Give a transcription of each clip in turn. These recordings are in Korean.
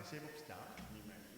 다시 해봅시다. 미말리.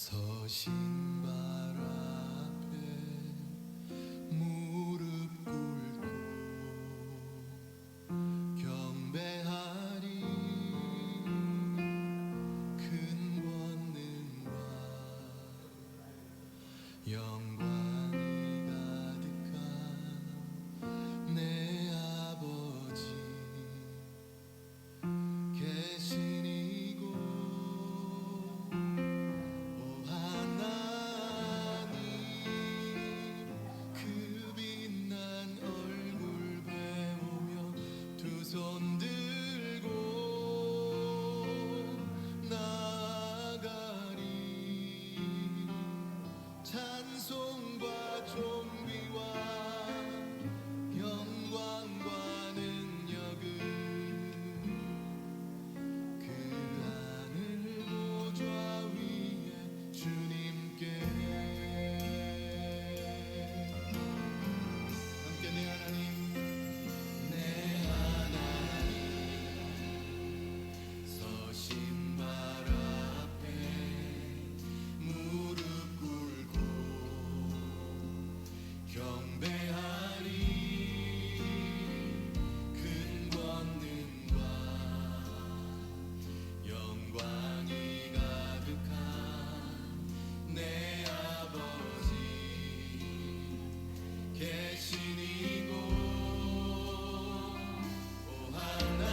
서신 발 앞에 무릎 꿇고 경배하리. 큰 권능과 영광이 가득한 내 아버지 계신 이곳, 오 하나님, 그 빛난 얼굴 배우며 두 손 들고 나아가리. 찬송과 존귀와 영광과 능력은 그 하늘 보좌 위에 주님께. 함께 내 하나님, 내 하나님, 서신 발 앞에 무릎 꿇고 경배하리. 큰 권능과 영광이 가득한 내 아버지 계신 이곳, 오 하나님,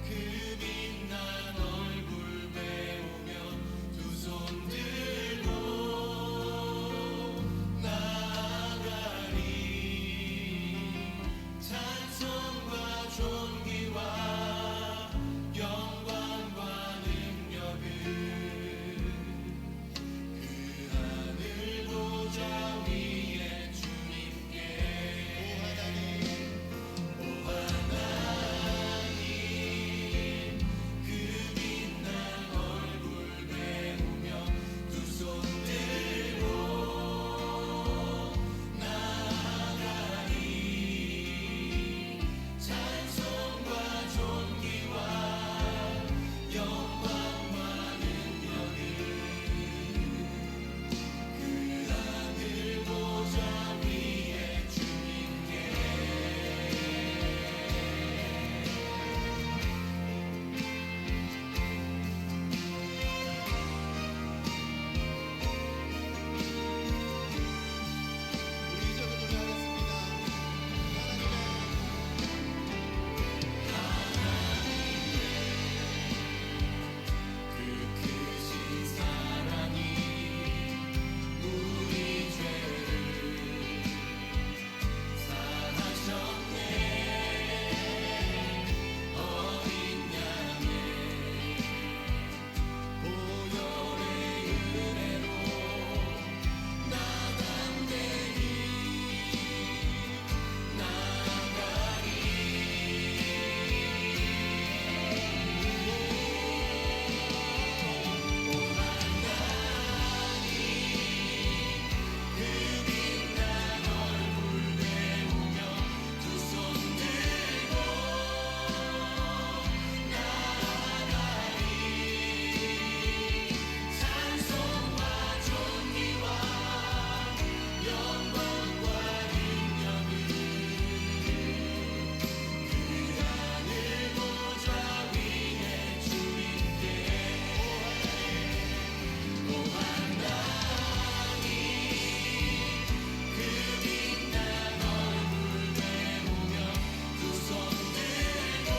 그 빛난 얼굴 배우며 두 손 들고 나아가리. 찬송과 존귀와 영광과 능력은 그 하늘 보좌 위에 주님께. 오 하나님, 그 빛난 얼굴 배우며 두 손 들고 나아가리. 찬송과 존귀와 영광과 능력은 그 하늘 보좌 위에 주님께. 우리 이제부터 노래하겠습니다. 그 크신 사랑이 우리 죄를 사하셨네. 어린 양의 보혈의 은혜로 나 담대히 나아가리. 오 하나님, 그 빛난 얼굴 배우며 두 손 들고 나아가리. 찬송과 존귀와 영광과 능력은 그 하늘 보좌 위에 주님께. 오 하나님, 그 빛난 얼굴 배우며 두 손 들고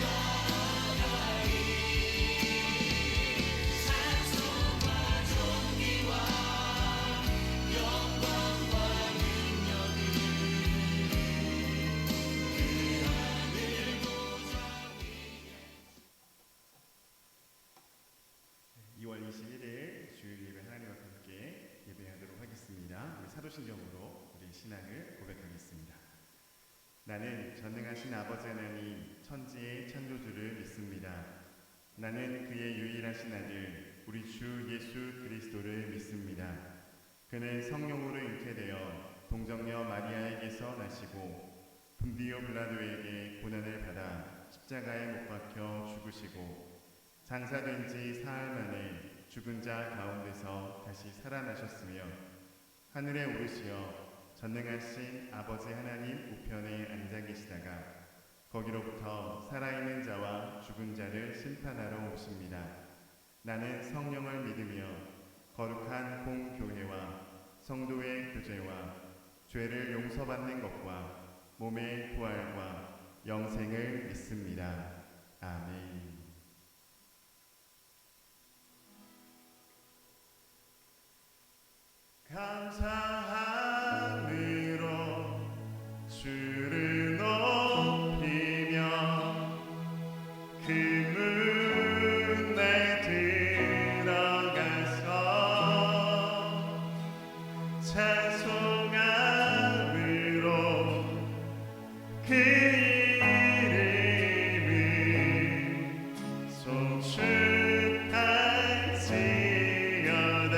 나아가리. 찬송과 존귀와 영광과 능력은 그 하늘 보좌 위에. 2월 21일 주일 예배 하나님 앞에 함께 예배하도록 하겠습니다. 우리 사도신경으로 우리 신앙을 고백하겠습니다. 나는 전능하신 아버지 하나님 천지의 창조주를 믿습니다. 나는 그의 유일하신 아들 우리 주 예수 그리스도를 믿습니다. 그는 성령으로 잉태되어 동정녀 마리아에게서 나시고 분디오 빌라도에게 고난을 받아 십자가에 못 박혀 죽으시고 장사된 지 사흘 만에 죽은 자 가운데서 다시 살아나셨으며 하늘에 오르시어 전능하신 아버지 하나님 우편에 앉아 계시다가 거기로부터 살아있는 자와 죽은 자를 심판하러 오십니다. 나는 성령을 믿으며 거룩한 공교회와 성도의 교제와 죄를 용서받는 것과 몸의 부활과 영생을 믿습니다. 아멘. 감사함으로 주를 높이며 그 문에 들어가서 찬송함으로 그 이름을 송축할지어다.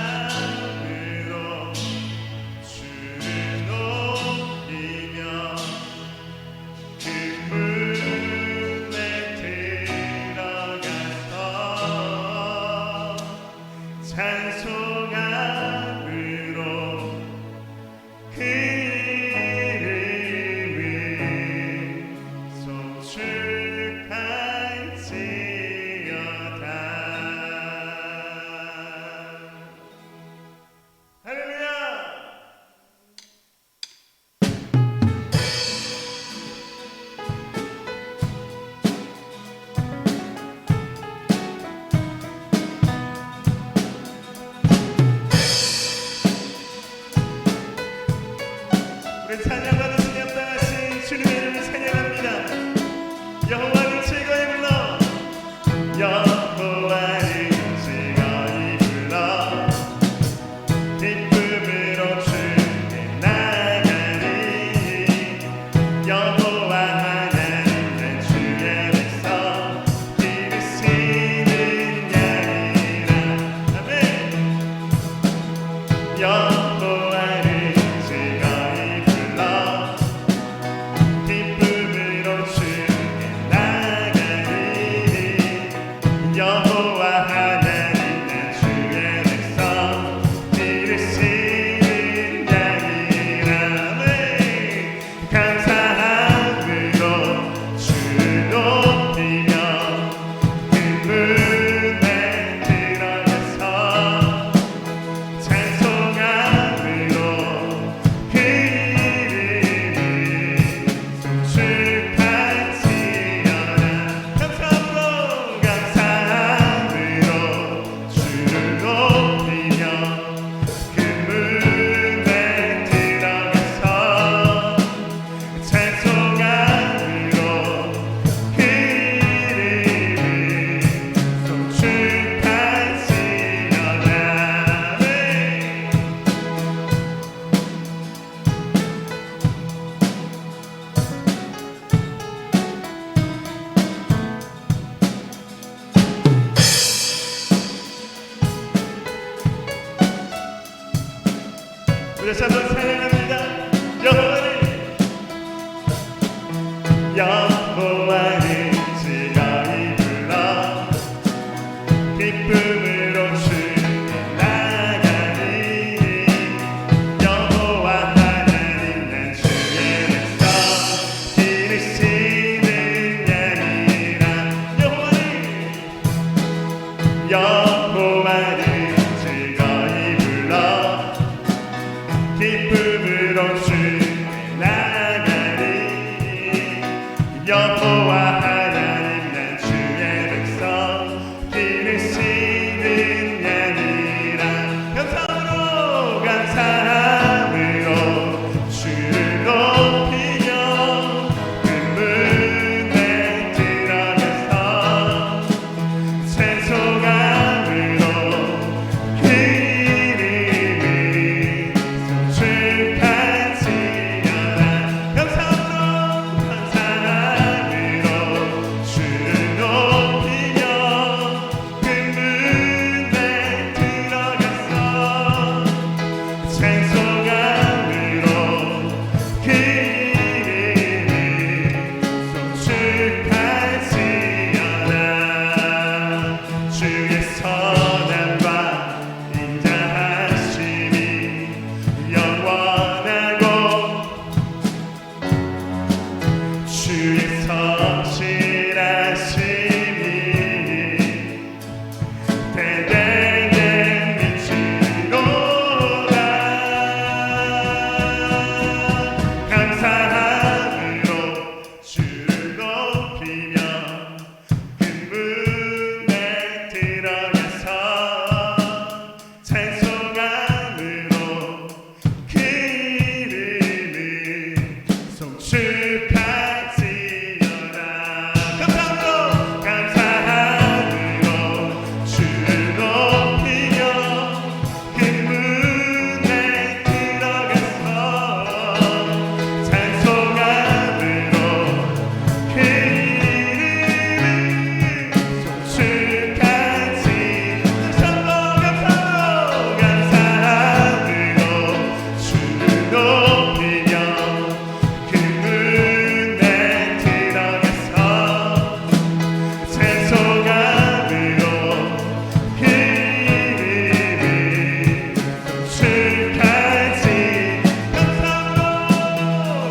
감사함으로 주를 높이며 그 문에 들어가서 찬송함으로 그 이름을 송축할지어다. 할렐루야! 우리 찬양받은 주님 앞당하신 주님의 이름을 찬양합니다. 여호와를 즐거이 불러 여호와를 즐거이 불러 기쁨으로 주께 나가리. 여호와 하나님 내 주의 백성 기르시는 양이라. 아멘. 여호와를 즐거이 불러 기쁨으로 주께 나가리. 여호와 하나님 내 주의 백성 기르시는 양이라. 아멘. 감사함으로 주를 높이며 그 문에 들어가서 찬송함으로 그 이름을 송축할지어다. 감사함으로 주를 높이며 그 문에 들어가서 찬송함으로 그 이름을 송축할지어다. 우리 다시 한번 찬양합니다. 여호와를 즐거이 불러 기쁨으로 주께 나가리. 여호와 하나님 난 주의 백성 기르시는 양이라. 여호와를 즐거이 불러 기쁨으로 주께 나가리. 여호와 하나님 난 주의 백성 기르시는 양이라. 감사함으로 주를 높이며 그 문에 들어가서 찬송함으로 그 이름을 송축할지어다. 감사함으로 송축할지어다. 감사함으로 감사함으로 주를 높이며 그 문에 들어가서 찬송함으로 그 이름을 송축하지. 감사함으로 주를 높이며 그 문에 들어가서 찬송함으로 그 이름을 송축하지.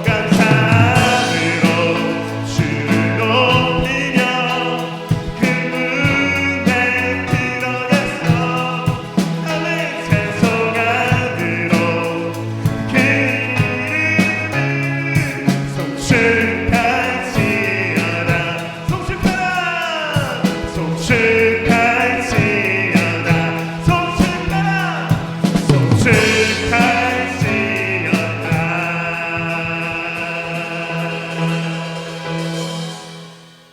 감사함으로 주를 높이며 그 문에 들어가서 아멘. 찬송함으로 그 이름을 송축할지어다. 송축하라 송축할지어다. 송축하라 송축할지어다.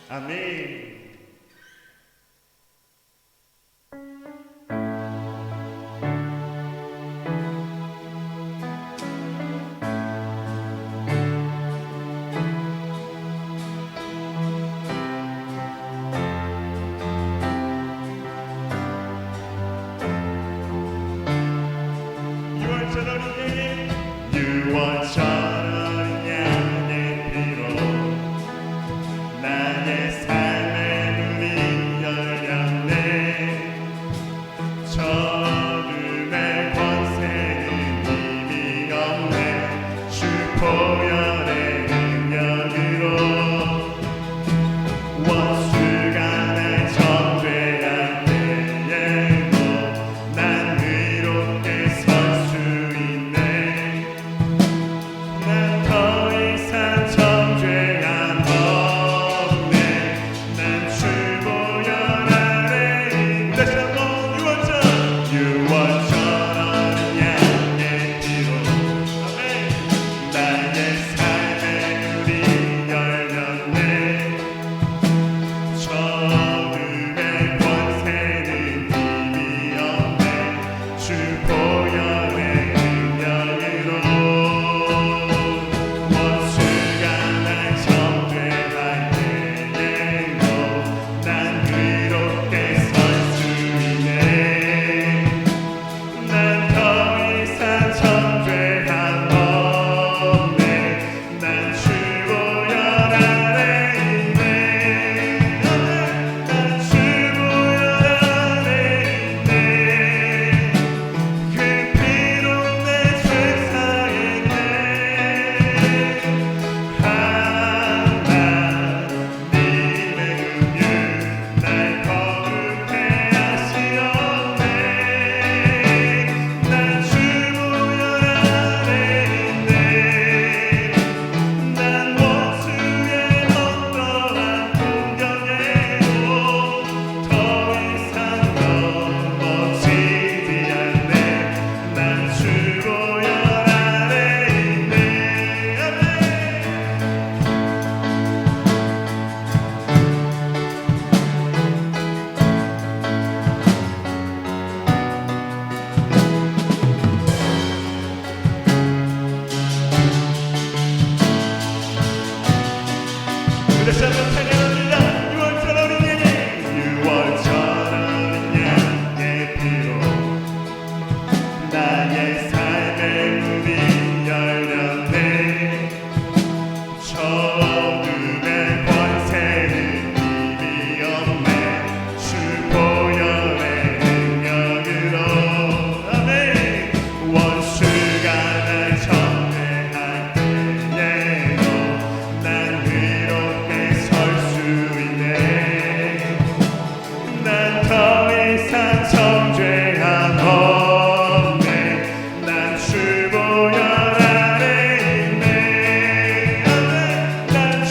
아멘. 유월절 양의 피로 나의 삶의 문이 열렸네. 저금의 권세는 힘이 없네. 주 보혈의 능력으로 원수가 날 정죄할 때에도 난 의롭게 설 수 있네. 난 더 이상 정죄함 없네. 난 주 보혈 아래 있네. 다시 한번 유월절 어린 양의 피로 아멘. 나의 삶의 문이 열렸네. 저금의 권세는 힘이 없네. 주 보혈의 능력으로 원수가 날 정죄할 때에도 난 의롭게 설 수 있네. 난 더 이상 정죄함 없네. 난 주 보혈 아래 있네. 난 주 보혈 아래 있네. 그 피로 내 죄 사했네. 하나님의 긍휼 날 거룩해 하시었네. 난 주 보혈 아래 있네. 난 원수의 어떠한 공격에도 더 이상 넘어지지 않네. 난 주 보혈 아래 있네. 아멘. 다시 한번 찬양합니다. 유월절 어린 양의 유월절 어린 양의 피로 나의 삶의 문이 열렸네. 저금의 권세는 힘이 없네. 주 보혈의 능력으로 아멘. 원수가 날 정죄할 때에도 난 의롭게 설 수 있네. 난 더 이상 정죄함 없네. 난 주 보혈 아래 있네. 아멘. 난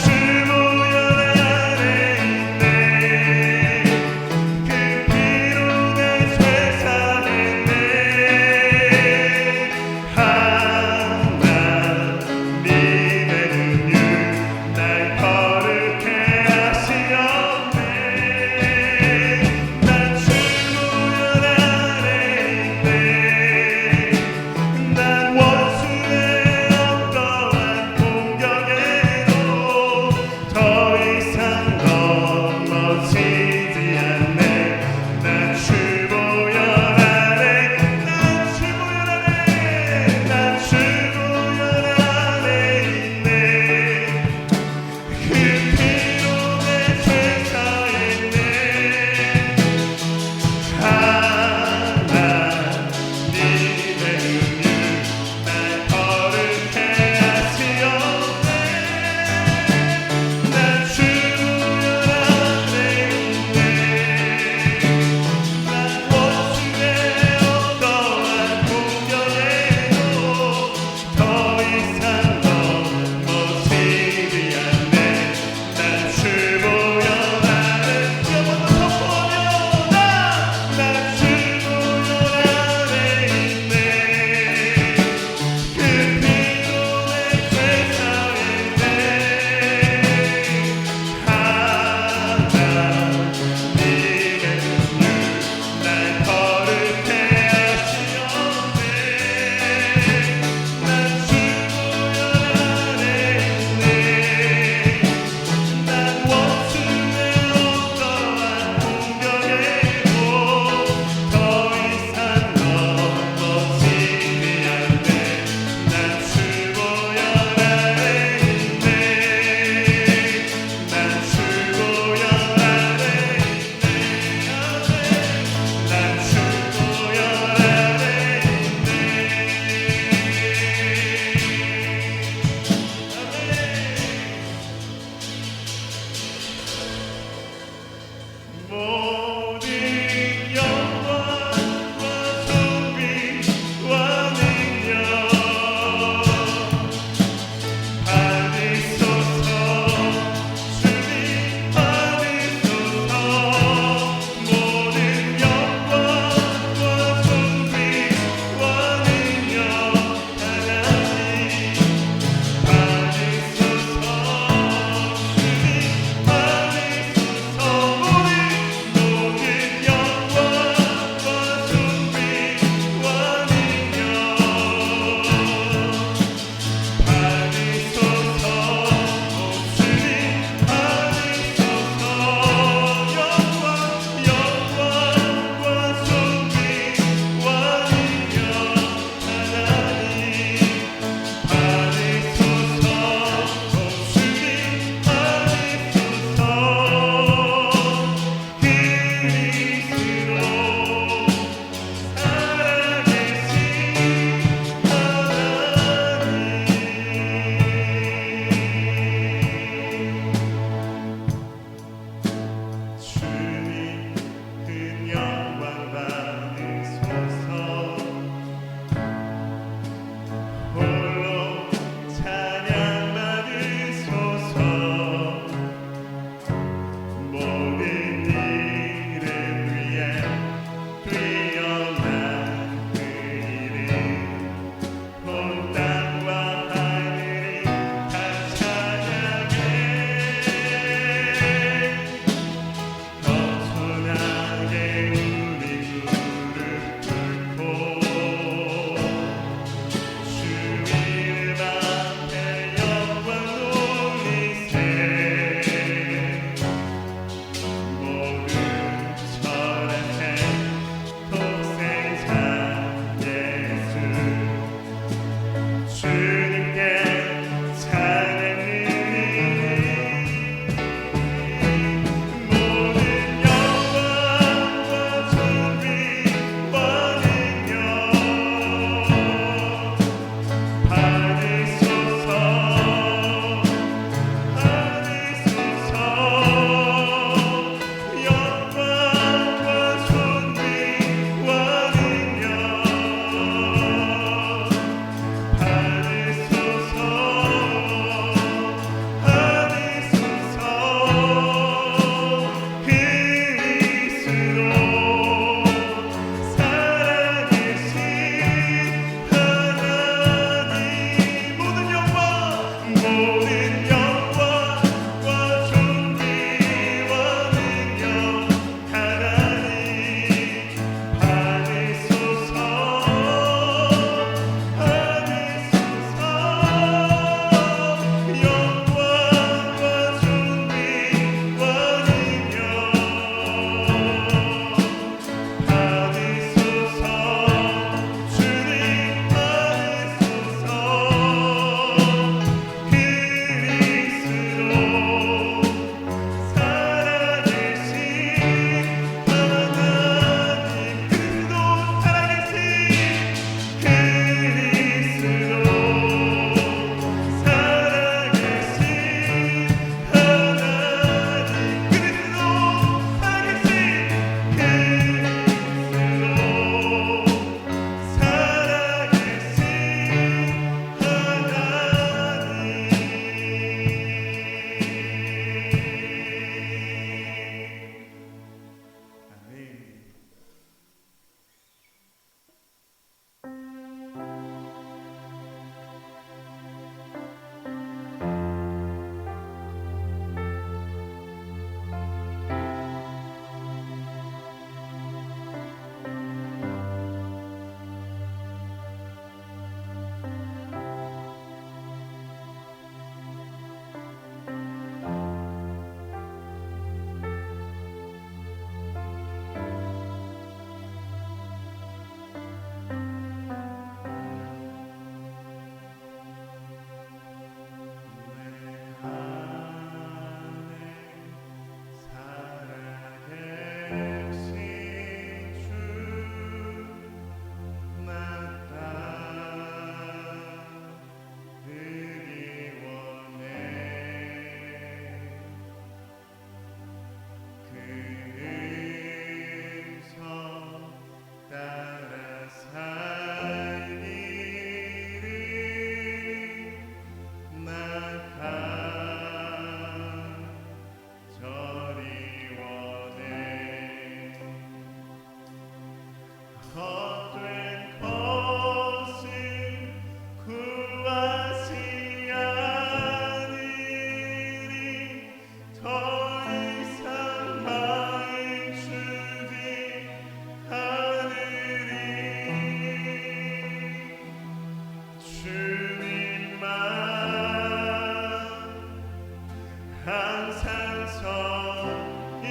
항상 섬기며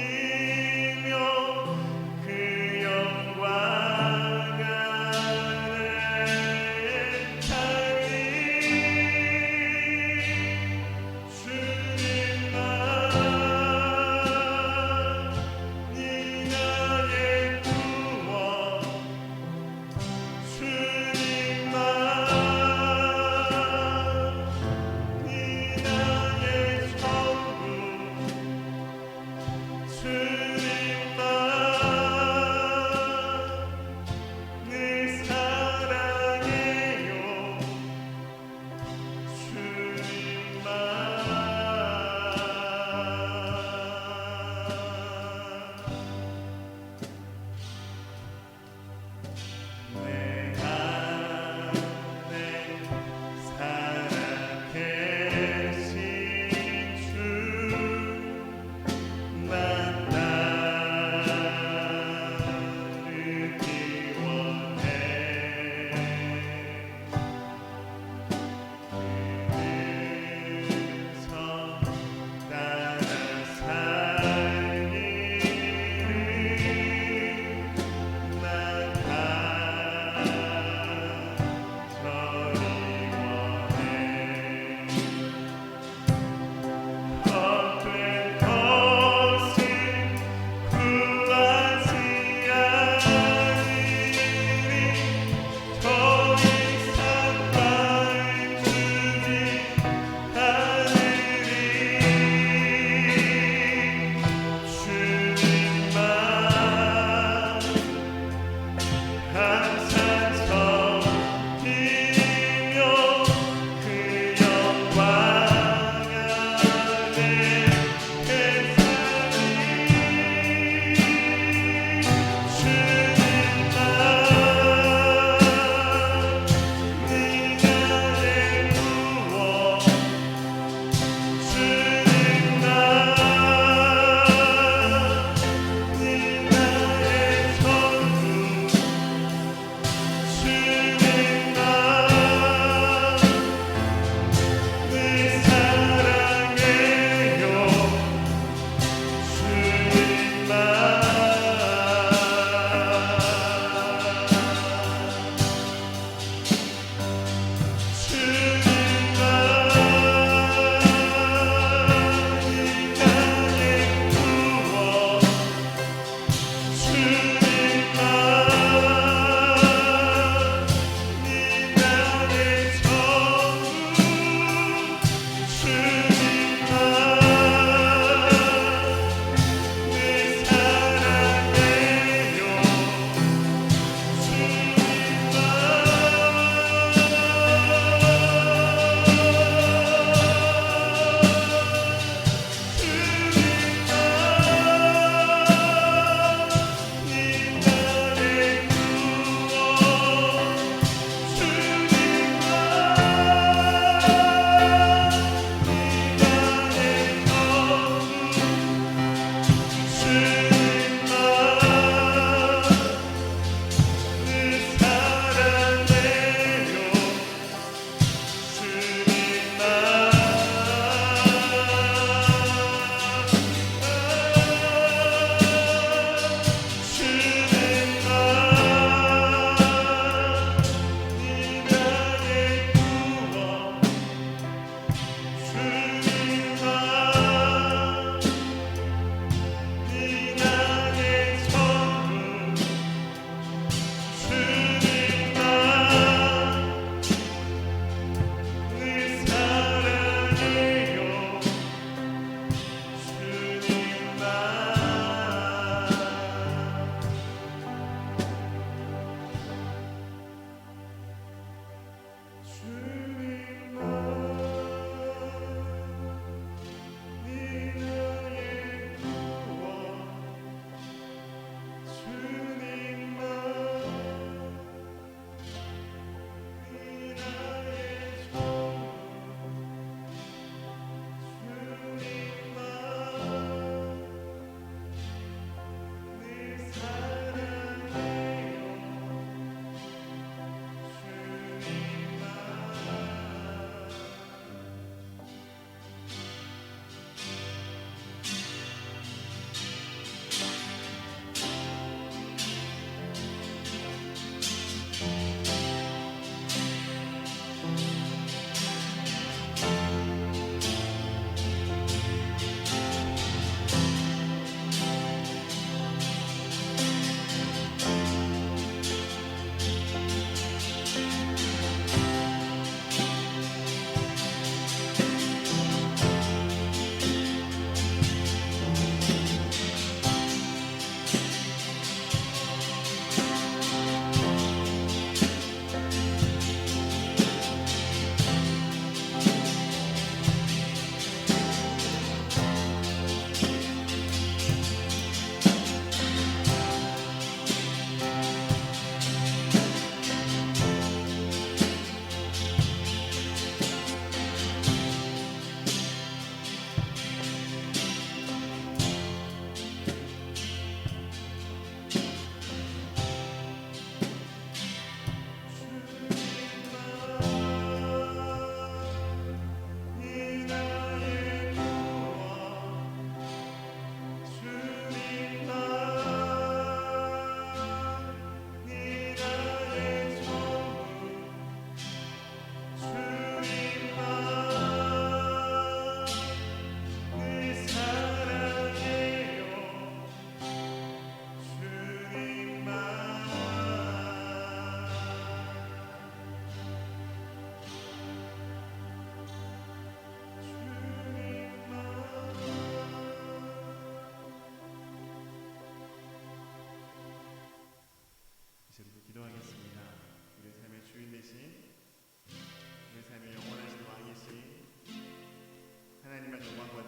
그 영광 안에 살리 주님만 이 나의 구원 주님만 이 나의 천국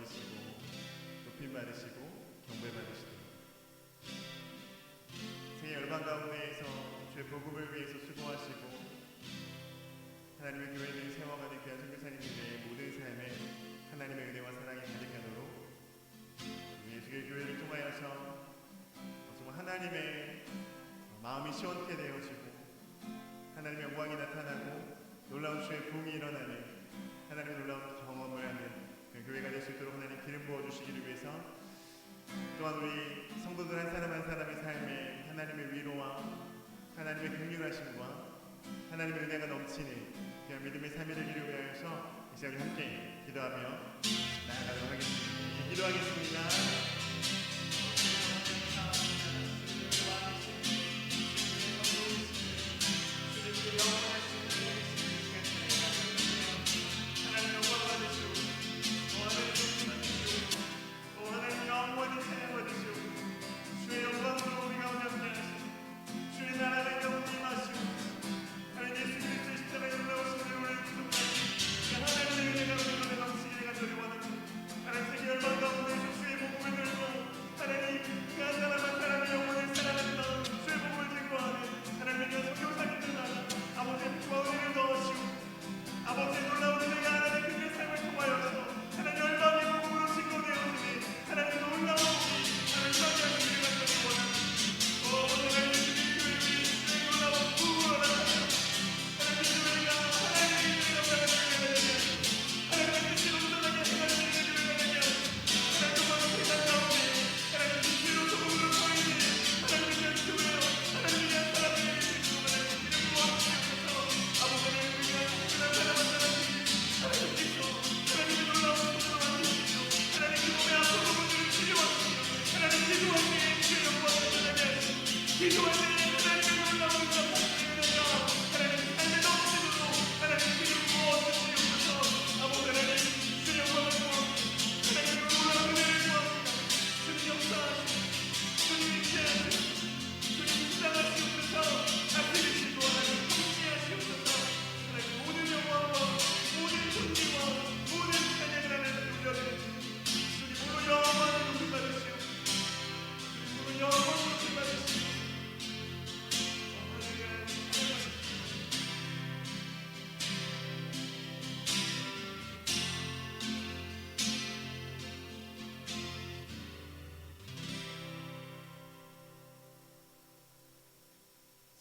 얻으시고 높임 받으시고 경배 받으시도록 세계 열방 가운데에서 주의 복음을 위해서 수고하시고 하나님의 교회를 세워가는 귀한 선교사님들의 모든 삶에 하나님의 은혜와 사랑이 가득하도록 예수의 교회를 통하여서 정말 하나님의 마음이 시원케 되어지고 하나님의 영광이 나타나고 놀라운 주의 부흥이 일어나는 하나님의 놀라운 경험을 하는 그 교회가 될 수 있도록 하나님 기름 부어주시기를 위해서 또한 우리 성도들 한 사람 한 사람의 삶에 하나님의 위로와 하나님의 긍휼하심과 하나님의 은혜가 넘치는 그냥 믿음의 삶이 되기를 위하여서 이 시간에 함께 기도하며 나아가도록 하겠습니다. 기도하겠습니다.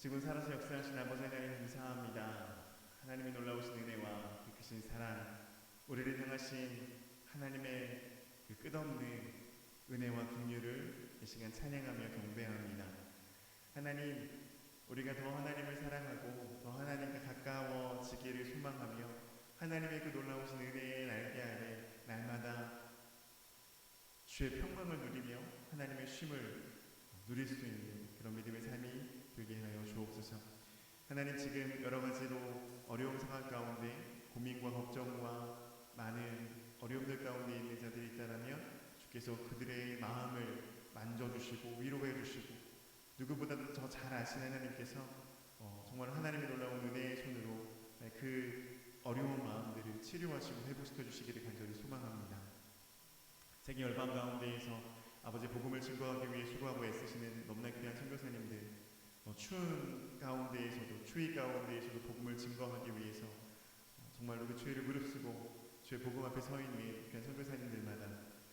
지금 살아서 역사하신 아버지 하나님 감사합니다. 하나님의 놀라우신 은혜와 그 크신 사랑, 우리를 향하신 하나님의 그 끝없는 은혜와 긍휼을 이 시간 찬양하며 경배합니다. 하나님, 우리가 더 하나님을 사랑하고 더 하나님과 가까워지기를 소망하며 하나님의 그 놀라우신 은혜의 날개 아래 날마다 주의 평강을 누리며 하나님의 쉼을 누릴 수 있는 그런 믿음의 삶이 되게 하여 주옵소서. 하나님, 지금 여러 가지로 어려운 상황 가운데 고민과 걱정과 많은 어려움들 가운데 있는 자들이 있다라면 주께서 그들의 마음을 만져주시고 위로해 주시고 누구보다도 더 잘 아시는 하나님께서 정말 하나님의 놀라운 은혜의 손으로 그 어려운 마음들을 치료하시고 회복시켜 주시기를 간절히 소망합니다. 세계 열방 가운데에서 아버지 복음을 증거하기 위해 수고하고 애쓰시는 너무나 귀한 선교사님들, 추운 가운데에서도 추위 가운데에서도 복음을 증거하기 위해서 정말로 그 추위를 무릅쓰고 주의 복음 앞에 서 있는 귀한 선교사님들마다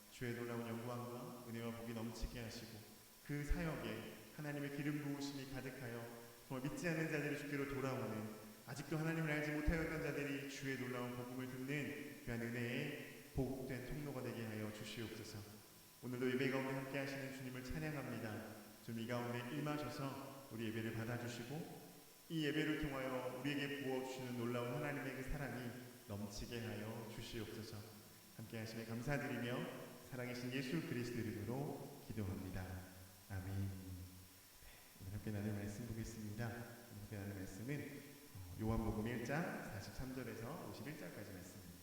주의 놀라운 영광과 은혜와 복이 넘치게 하시고 그 사역에 하나님의 기름 부으심이 가득하여 정말 믿지 않는 자들이 주께로 돌아오는, 아직도 하나님을 알지 못하였던 자들이 주의 놀라운 복음을 듣는 귀한 은혜의 복된 통로가 되게 하여 주시옵소서. 오늘도 예배 가운데 함께 하시는 주님을 찬양합니다. 좀 이 가운데 임하셔서 우리 예배를 받아주시고 이 예배를 통하여 우리에게 부어주시는 놀라운 하나님의 그 사랑이 넘치게 하여 주시옵소서. 함께 하시며 감사드리며 살아계신 예수 그리스도의 이름으로 기도합니다. 아멘. 오늘 함께 나눌 말씀 보겠습니다. 오늘 함께 나눌 말씀은 요한복음 1장 43절에서 51절까지 말씀입니다.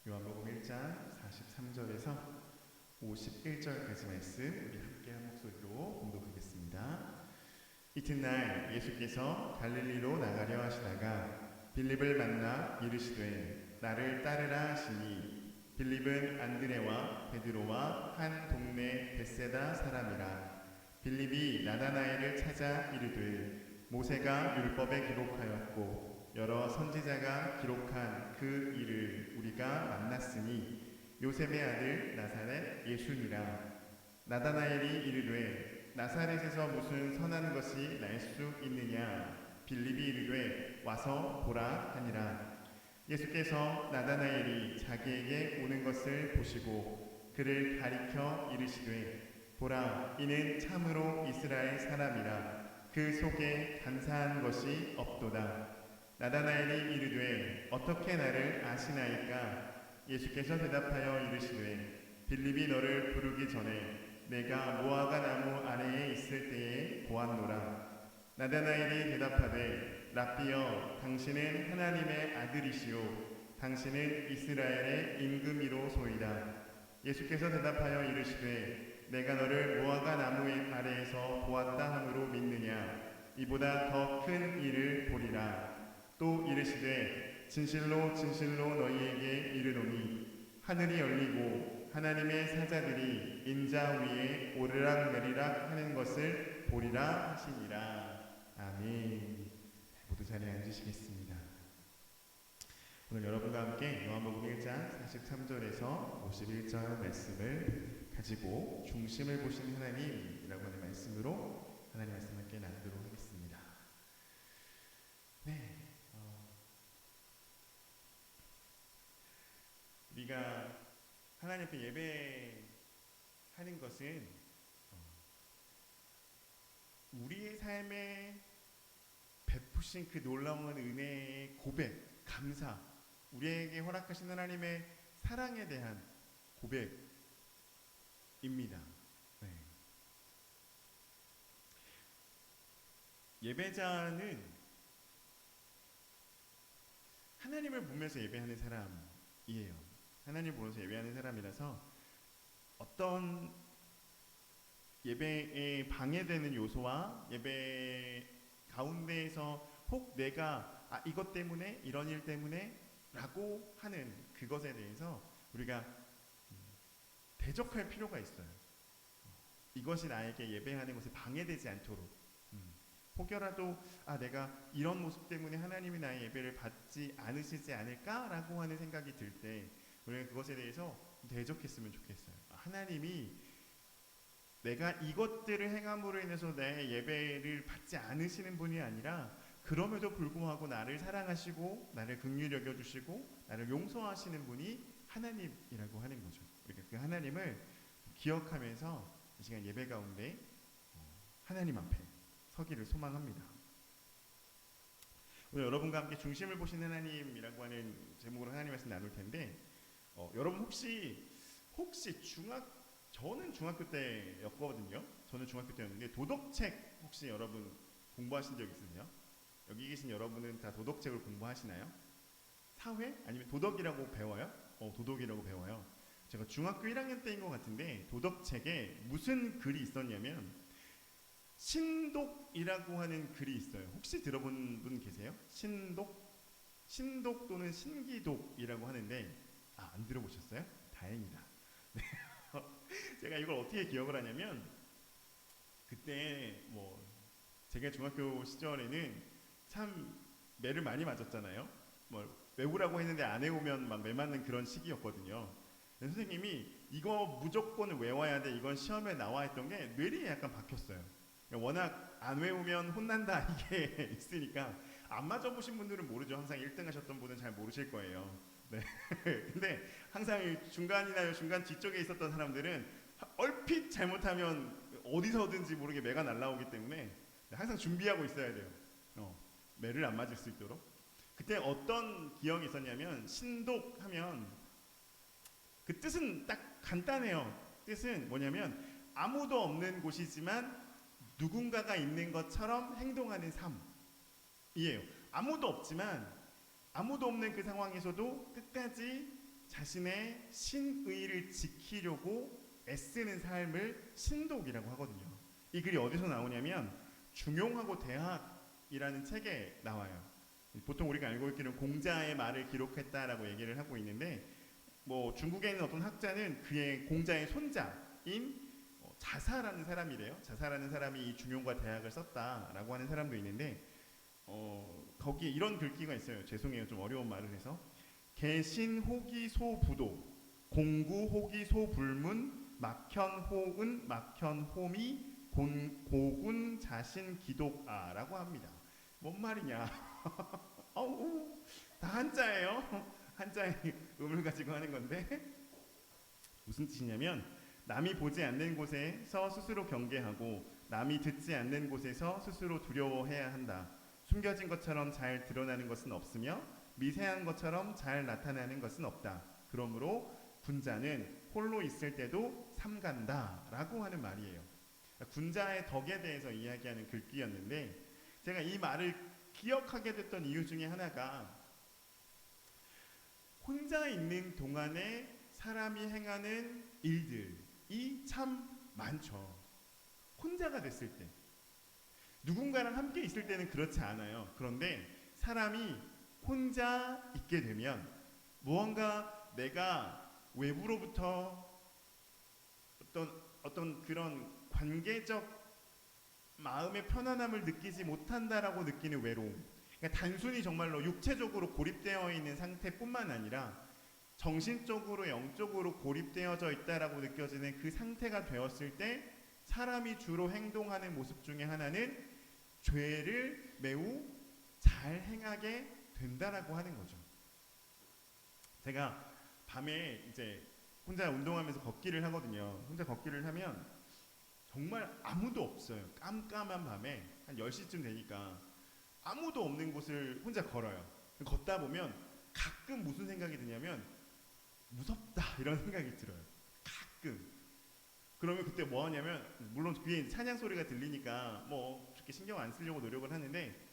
요한복음 1장 43절에서 51절까지 말씀 우리 함께 한 목소리로 공독하겠습니다. 이튿날 예수께서 갈릴리로 나가려 하시다가 빌립을 만나 이르시되 나를 따르라 하시니 빌립은 안드레와 베드로와 한 동네 벳세다 사람이라. 빌립이 나다나엘을 찾아 이르되 모세가 율법에 기록하였고 여러 선지자가 기록한 그 일을 우리가 만났으니 요셉의 아들 나사렛 예수니라. 나다나엘이 이르되 나사렛에서 무슨 선한 것이 날 수 있느냐. 빌립이 이르되 와서 보라 하니라. 예수께서 나다나엘이 자기에게 오는 것을 보시고 그를 가리켜 이르시되 보라 이는 참으로 이스라엘 사람이라. 그 속에 간사한 것이 없도다. 나다나엘이 이르되 어떻게 나를 아시나이까. 예수께서 대답하여 이르시되 빌립이 너를 부르기 전에 내가 무화과 나무 아래에 있을 때에 보았노라. 나다나엘이 대답하되 랍비여 당신은 하나님의 아들이시오 당신은 이스라엘의 임금이로소이다. 예수께서 대답하여 이르시되 내가 너를 무화과 나무 아래에서 보았다 함으로 믿느냐. 이보다 더 큰 일을 보리라. 또 이르시되 진실로 진실로 너희에게 이르노니 하늘이 열리고 하나님의 사자들이 인자 위에 오르락내리락 하는 것을 보리라 하시니라. 아멘. 모두 자리에 앉으시겠습니다. 오늘 여러분과 함께 요한복음 1장 43절에서 51절 말씀을 가지고 중심을 보신 하나님이라고 하는 말씀으로 하나님 말씀 함께 나누도록 하겠습니다. 네, 우리가 하나님 앞에 예배하는 것은 우리의 삶에 베푸신 그 놀라운 은혜의 고백, 감사, 우리에게 허락하신 하나님의 사랑에 대한 고백입니다. 네. 예배자는 하나님을 보면서 예배하는 사람이에요. 하나님을 보면서 예배하는 사람이라서 어떤 예배에 방해되는 요소와 예배 가운데에서 혹 내가 이것 때문에 이런 일 때문에 라고 하는 그것에 대해서 우리가 대적할 필요가 있어요. 이것이 나에게 예배하는 것에 방해되지 않도록 혹여라도 내가 이런 모습 때문에 하나님이 나의 예배를 받지 않으시지 않을까라고 하는 생각이 들 때 우리가 그것에 대해서 대적했으면 좋겠어요. 하나님이 내가 이것들을 행함으로 인해서 내 예배를 받지 않으시는 분이 아니라 그럼에도 불구하고 나를 사랑하시고 나를 긍휼히 여겨주시고 나를 용서하시는 분이 하나님이라고 하는 거죠. 우리가 그 하나님을 기억하면서 이 시간 예배 가운데 하나님 앞에 서기를 소망합니다. 오늘 여러분과 함께 중심을 보신 하나님이라고 하는 제목으로 하나님 말씀 나눌 텐데 여러분 혹시 저는 중학교 때였거든요. 저는 중학교 때였는데 도덕책 혹시 여러분 공부하신 적 있으세요? 여기 계신 여러분은 다 도덕책을 공부하시나요? 사회? 아니면 도덕이라고 배워요? 도덕이라고 배워요. 제가 중학교 1학년 때인 것 같은데 도덕책에 무슨 글이 있었냐면 신독이라고 하는 글이 있어요. 혹시 들어본 분 계세요? 신독 또는 신기독이라고 하는데 안 들어보셨어요? 다행이다. 제가 이걸 어떻게 기억을 하냐면 그때 제가 중학교 시절에는 참 매를 많이 맞았잖아요. 외우라고 했는데 안 외우면 막 매 맞는 그런 시기였거든요. 선생님이 이거 무조건 외워야 돼, 이건 시험에 나와 했던 게 뇌리에 약간 박혔어요. 워낙 안 외우면 혼난다 이게 있으니까 안 맞아보신 분들은 모르죠. 항상 1등 하셨던 분은 잘 모르실 거예요. 네. 근데 항상 중간이나 중간 뒤쪽에 있었던 사람들은 얼핏 잘못하면 어디서든지 모르게 매가 날라오기 때문에 항상 준비하고 있어야 돼요. 매를 안 맞을 수 있도록. 그때 어떤 기억이 있었냐면 신독하면 그 뜻은 딱 간단해요. 뜻은 뭐냐면 아무도 없는 곳이지만 누군가가 있는 것처럼 행동하는 삶이에요. 아무도 없는 그 상황에서도 끝까지 자신의 신의를 지키려고 애쓰는 삶을 신독이라고 하거든요. 이 글이 어디서 나오냐면 중용하고 대학이라는 책에 나와요. 보통 우리가 알고 있기는 공자의 말을 기록했다라고 얘기를 하고 있는데, 뭐 중국에 있는 어떤 학자는 그의 공자의 손자인 자사라는 사람이래요. 자사라는 사람이 이 중용과 대학을 썼다라고 하는 사람도 있는데, 거기에 이런 글귀가 있어요. 죄송해요, 좀 어려운 말을 해서. 개신호기소부도 공구호기소불문 막현호은 막현호미 고군 자신기독아라고 합니다. 뭔 말이냐? 어우, 다 한자예요. 한자의 음을 가지고 하는 건데 무슨 뜻이냐면, 남이 보지 않는 곳에서 스스로 경계하고 남이 듣지 않는 곳에서 스스로 두려워해야 한다. 숨겨진 것처럼 잘 드러나는 것은 없으며 미세한 것처럼 잘 나타나는 것은 없다. 그러므로 군자는 홀로 있을 때도 삼간다라고 하는 말이에요. 군자의 덕에 대해서 이야기하는 글귀였는데, 제가 이 말을 기억하게 됐던 이유 중에 하나가, 혼자 있는 동안에 사람이 행하는 일들이 참 많죠. 혼자가 됐을 때, 누군가랑 함께 있을 때는 그렇지 않아요. 그런데 사람이 혼자 있게 되면 무언가 내가 외부로부터 어떤 그런 관계적 마음의 편안함을 느끼지 못한다라고 느끼는 외로움. 그러니까 단순히 정말로 육체적으로 고립되어 있는 상태뿐만 아니라 정신적으로 영적으로 고립되어져 있다라고 느껴지는 그 상태가 되었을 때, 사람이 주로 행동하는 모습 중에 하나는 죄를 매우 잘 행하게 된다라고 하는 거죠. 제가 밤에 이제 혼자 운동하면서 걷기를 하거든요. 혼자 걷기를 하면 정말 아무도 없어요. 깜깜한 밤에 한 10시쯤 되니까 아무도 없는 곳을 혼자 걸어요. 걷다 보면 가끔 무슨 생각이 드냐면, 무섭다 이런 생각이 들어요. 가끔. 그러면 그때 뭐 하냐면, 물론 귀에 찬양 소리가 들리니까 뭐 그렇게 신경 안 쓰려고 노력을 하는데,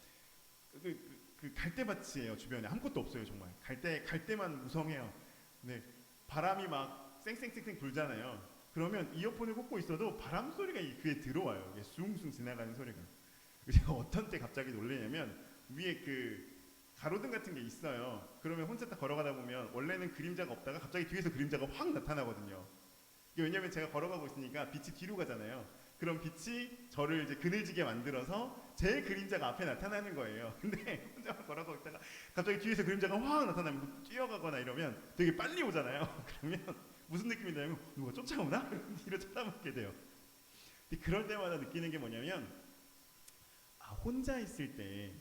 그 갈대밭이에요. 주변에 아무것도 없어요. 정말 갈 때만 무성해요. 근데 바람이 막 쌩쌩쌩쌩 불잖아요. 그러면 이어폰을 꽂고 있어도 바람 소리가 이 귀에 들어와요. 이게 숭숭 지나가는 소리가. 제가 어떤 때 갑자기 놀래냐면, 위에 그 가로등 같은 게 있어요. 그러면 혼자 딱 걸어가다 보면 원래는 그림자가 없다가 갑자기 뒤에서 그림자가 확 나타나거든요. 이게 왜냐면 제가 걸어가고 있으니까 빛이 뒤로 가잖아요. 그럼 빛이 저를 이제 그늘지게 만들어서 제 그림자가 앞에 나타나는 거예요. 근데 혼자 걸어가고 있다가 갑자기 뒤에서 그림자가 확 나타나면 뛰어가거나 이러면 되게 빨리 오잖아요. 그러면 무슨 느낌이 나냐면, 누가 쫓아오나? 뒤로 쳐다보게 돼요. 근데 그럴 때마다 느끼는 게 뭐냐면, 혼자 있을 때,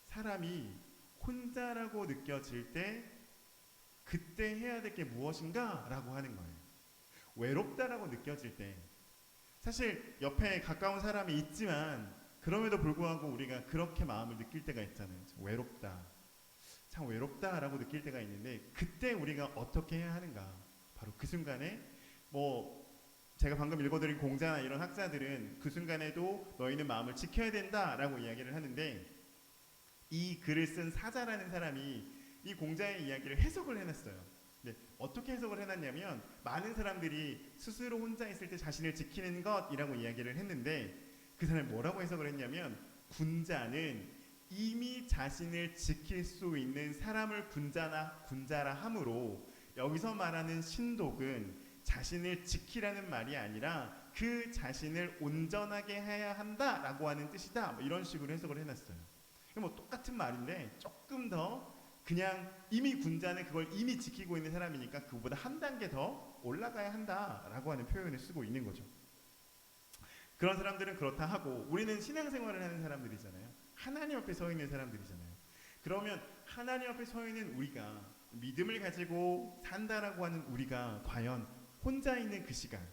사람이 혼자라고 느껴질 때 그때 해야 될 게 무엇인가? 라고 하는 거예요. 외롭다라고 느껴질 때, 사실 옆에 가까운 사람이 있지만 그럼에도 불구하고 우리가 그렇게 마음을 느낄 때가 있잖아요. 외롭다, 참 외롭다라고 느낄 때가 있는데, 그때 우리가 어떻게 해야 하는가? 바로 그 순간에, 뭐 제가 방금 읽어드린 공자나 이런 학자들은 그 순간에도 너희는 마음을 지켜야 된다라고 이야기를 하는데, 이 글을 쓴 사자라는 사람이 이 공자의 이야기를 해석을 해놨어요. 네, 어떻게 해석을 해놨냐면, 많은 사람들이 스스로 혼자 있을 때 자신을 지키는 것이라고 이야기를 했는데, 그 사람이 뭐라고 해석을 했냐면, 군자는 이미 자신을 지킬 수 있는 사람을 군자라 함으로, 여기서 말하는 신독은 자신을 지키라는 말이 아니라 그 자신을 온전하게 해야 한다라고 하는 뜻이다. 뭐 이런 식으로 해석을 해놨어요. 뭐 똑같은 말인데 조금 더, 그냥 이미 군자는 그걸 이미 지키고 있는 사람이니까 그보다 한 단계 더 올라가야 한다라고 하는 표현을 쓰고 있는 거죠. 그런 사람들은 그렇다 하고, 우리는 신앙생활을 하는 사람들이잖아요. 하나님 앞에 서 있는 사람들이잖아요. 그러면 하나님 앞에 서 있는 우리가, 믿음을 가지고 산다라고 하는 우리가 과연 혼자 있는 그 시간,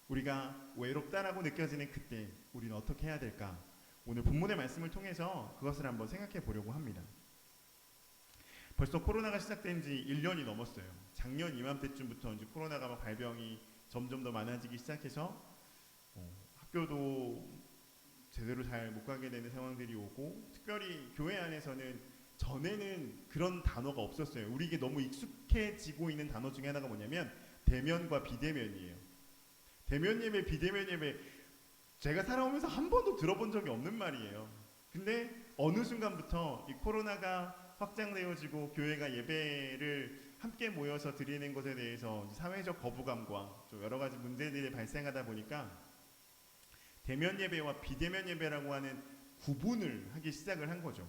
우리가 외롭다라고 느껴지는 그때 우리는 어떻게 해야 될까? 오늘 본문의 말씀을 통해서 그것을 한번 생각해 보려고 합니다. 벌써 코로나가 시작된 지 1년이 넘었어요. 작년 이맘때쯤부터 이제 코로나가 막 발병이 점점 더 많아지기 시작해서 학교도 제대로 잘 못 가게 되는 상황들이 오고, 특별히 교회 안에서는 전에는 그런 단어가 없었어요. 우리에게 너무 익숙해지고 있는 단어 중에 하나가 뭐냐면 대면과 비대면이에요. 대면 예배, 비대면 예배, 제가 살아오면서 한 번도 들어본 적이 없는 말이에요. 근데 어느 순간부터 이 코로나가 확장되어지고 교회가 예배를 함께 모여서 드리는 것에 대해서 사회적 거부감과 좀 여러 가지 문제들이 발생하다 보니까 대면 예배와 비대면 예배라고 하는 구분을 하기 시작을 한 거죠.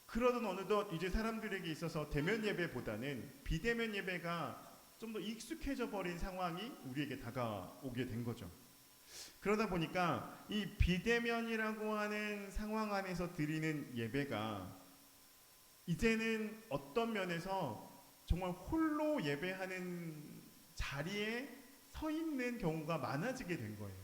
그러던 어느덧 이제 사람들에게 있어서 대면 예배보다는 비대면 예배가 좀 더 익숙해져 버린 상황이 우리에게 다가오게 된 거죠. 그러다 보니까 이 비대면이라고 하는 상황 안에서 드리는 예배가 이제는 어떤 면에서 정말 홀로 예배하는 자리에 서 있는 경우가 많아지게 된 거예요.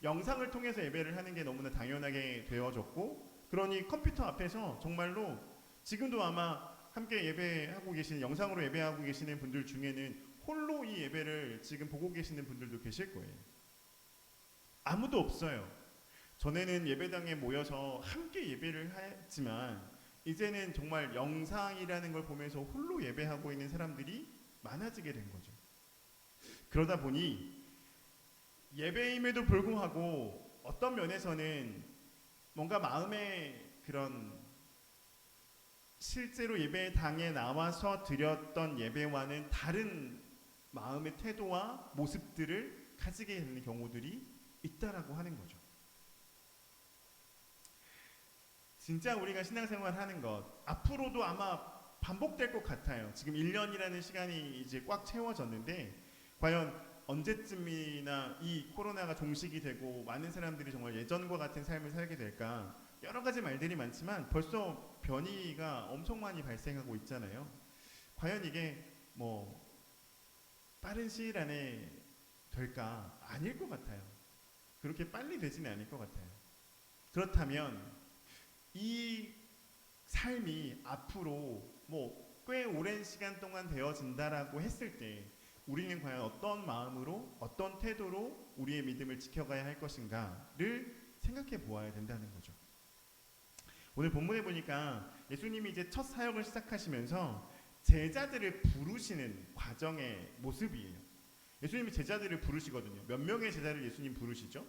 영상을 통해서 예배를 하는 게 너무나 당연하게 되어졌고, 그러니 컴퓨터 앞에서 정말로 지금도 아마 함께 예배하고 계시는, 영상으로 예배하고 계시는 분들 중에는 홀로 이 예배를 지금 보고 계시는 분들도 계실 거예요. 아무도 없어요. 전에는 예배당에 모여서 함께 예배를 했지만 이제는 정말 영상이라는 걸 보면서 홀로 예배하고 있는 사람들이 많아지게 된 거죠. 그러다 보니 예배임에도 불구하고 어떤 면에서는 뭔가 마음의 그런 실제로 예배당에 나와서 드렸던 예배와는 다른 마음의 태도와 모습들을 가지게 되는 경우들이 있다라고 하는 거죠. 진짜 우리가 신앙생활 하는 것 앞으로도 아마 반복될 것 같아요. 지금 1년이라는 시간이 이제 꽉 채워졌는데 과연 언제쯤이나 이 코로나가 종식이 되고 많은 사람들이 정말 예전과 같은 삶을 살게 될까, 여러 가지 말들이 많지만 벌써 변이가 엄청 많이 발생하고 있잖아요. 과연 이게 뭐 빠른 시일 안에 될까? 아닐 것 같아요. 그렇게 빨리 되지는 않을 것 같아요. 그렇다면 이 삶이 앞으로 뭐 꽤 오랜 시간 동안 되어진다라고 했을 때 우리는 과연 어떤 마음으로, 어떤 태도로 우리의 믿음을 지켜가야 할 것인가를 생각해 보아야 된다는 거죠. 오늘 본문에 보니까 예수님이 이제 첫 사역을 시작하시면서 제자들을 부르시는 과정의 모습이에요. 예수님이 제자들을 부르시거든요. 몇 명의 제자를 예수님 부르시죠?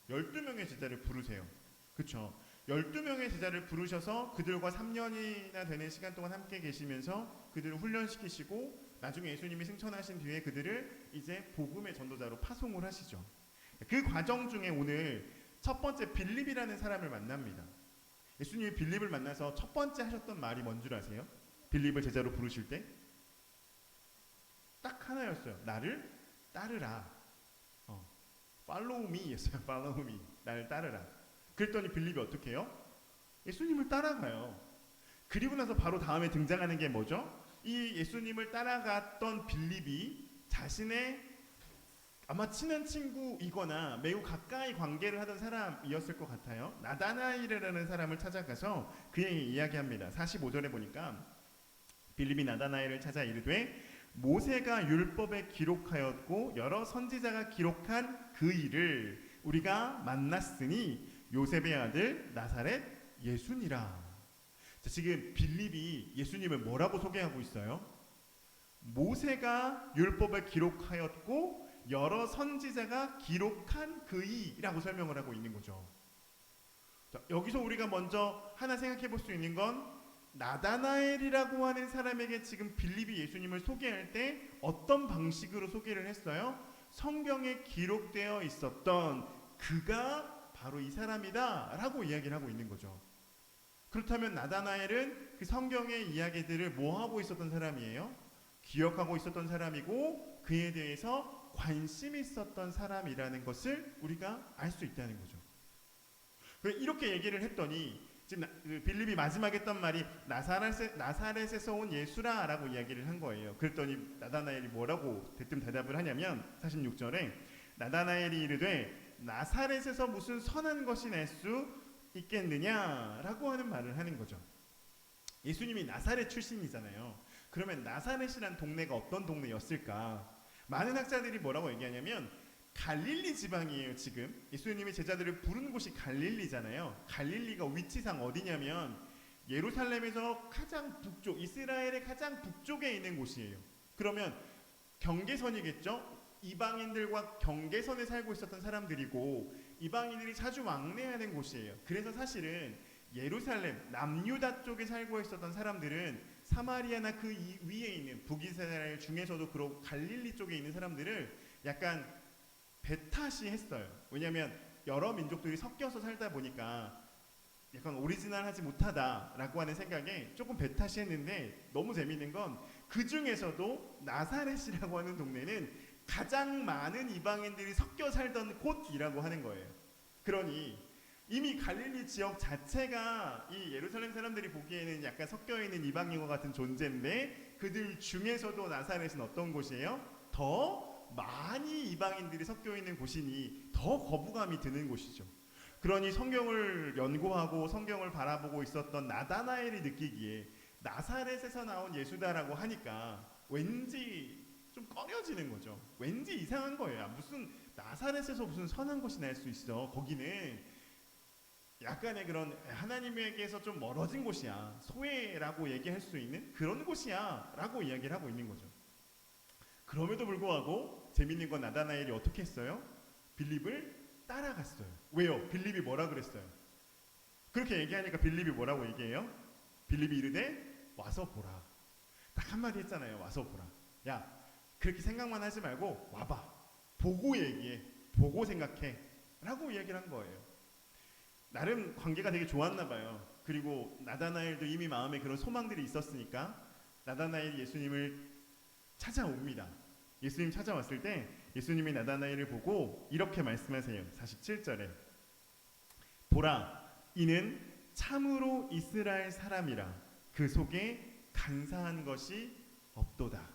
12명의 제자를 부르세요. 그렇죠? 12명의 제자를 부르셔서 그들과 3년이나 되는 시간 동안 함께 계시면서 그들을 훈련시키시고 나중에 예수님이 승천하신 뒤에 그들을 이제 복음의 전도자로 파송을 하시죠. 그 과정 중에 오늘 첫 번째 빌립이라는 사람을 만납니다. 예수님이 빌립을 만나서 첫 번째 하셨던 말이 뭔 줄 아세요? 빌립을 제자로 부르실 때 딱 하나였어요. 나를 따르라. Follow me 였어요. Follow me. 나를 따르라. 그랬더니 빌립이 어떻게 해요? 예수님을 따라가요. 그리고 나서 바로 다음에 등장하는 게 뭐죠? 이 예수님을 따라갔던 빌립이 자신의 아마 친한 친구이거나 매우 가까이 관계를 하던 사람이었을 것 같아요. 나다나엘이라는 사람을 찾아가서 그에게 이야기합니다. 45절에 보니까 빌립이 나다나엘을 찾아 이르되 모세가 율법에 기록하였고 여러 선지자가 기록한 그 일을 우리가 만났으니 요셉의 아들 나사렛 예수니라. 자, 지금 빌립이 예수님을 뭐라고 소개하고 있어요? 모세가 율법에 기록하였고 여러 선지자가 기록한 그 이라고 설명을 하고 있는 거죠. 자, 여기서 우리가 먼저 하나 생각해 볼 수 있는 건 나다나엘이라고 하는 사람에게 지금 빌립이 예수님을 소개할 때 어떤 방식으로 소개를 했어요? 성경에 기록되어 있었던 그가 바로 이 사람이다 라고 이야기를 하고 있는 거죠. 그렇다면 나다나엘은 그 성경의 이야기들을 뭐하고 있었던 사람이에요? 기억하고 있었던 사람이고 그에 대해서 관심 있었던 사람이라는 것을 우리가 알 수 있다는 거죠. 이렇게 얘기를 했더니 지금 빌립이 마지막에 했던 말이 나사렛에서 온 예수라 라고 이야기를 한 거예요. 그랬더니 나다나엘이 뭐라고 대뜸 대답을 하냐면 46절에 나다나엘이 이르되 나사렛에서 무슨 선한 것이 날 수 있겠느냐라고 하는 말을 하는 거죠. 예수님이 나사렛 출신이잖아요. 그러면 나사렛이란 동네가 어떤 동네였을까? 많은 학자들이 뭐라고 얘기하냐면 갈릴리 지방이에요. 지금 예수님이 제자들을 부른 곳이 갈릴리잖아요. 갈릴리가 위치상 어디냐면 예루살렘에서 가장 북쪽, 이스라엘의 가장 북쪽에 있는 곳이에요. 그러면 경계선이겠죠. 이방인들과 경계선에 살고 있었던 사람들이고 이방인들이 자주 왕래하는 곳이에요. 그래서 사실은 예루살렘 남유다 쪽에 살고 있었던 사람들은 사마리아나 그 위에 있는 북이스라엘 중에서도 그렇고 갈릴리 쪽에 있는 사람들을 약간 배타시했어요. 왜냐하면 여러 민족들이 섞여서 살다 보니까 약간 오리지널하지 못하다라고 하는 생각에 조금 배타시했는데, 너무 재미있는 건 그 중에서도 나사렛이라고 하는 동네는 가장 많은 이방인들이 섞여 살던 곳이라고 하는 거예요. 그러니 이미 갈릴리 지역 자체가 이 예루살렘 사람들이 보기에는 약간 섞여 있는 이방인과 같은 존재인데, 그들 중에서도 나사렛은 어떤 곳이에요? 더 많이 이방인들이 섞여 있는 곳이니 더 거부감이 드는 곳이죠. 그러니 성경을 연구하고 성경을 바라보고 있었던 나다나엘이 느끼기에 나사렛에서 나온 예수다라고 하니까 왠지 좀 꺼려지는 거죠. 왠지 이상한 거예요. 무슨 나사렛에서 무슨 선한 것이 날 수 있어. 거기는 약간의 그런 하나님에게서 좀 멀어진 곳이야. 소외라고 얘기할 수 있는 그런 곳이야 라고 이야기를 하고 있는 거죠. 그럼에도 불구하고 재밌는 건 나다나엘이 어떻게 했어요? 빌립을 따라갔어요. 왜요? 빌립이 뭐라 그랬어요? 그렇게 얘기하니까 빌립이 뭐라고 얘기해요? 빌립이 이르되 와서 보라. 딱 한마디 했잖아요. 와서 보라. 야, 그렇게 생각만 하지 말고 와봐. 보고 얘기해. 보고 생각해. 라고 이야기를 한 거예요. 나름 관계가 되게 좋았나 봐요. 그리고 나다나엘도 이미 마음에 그런 소망들이 있었으니까 나다나엘이 예수님을 찾아옵니다. 예수님 찾아왔을 때 예수님이 나다나엘을 보고 이렇게 말씀하세요. 47절에 보라, 이는 참으로 이스라엘 사람이라 그 속에 간사한 것이 없도다.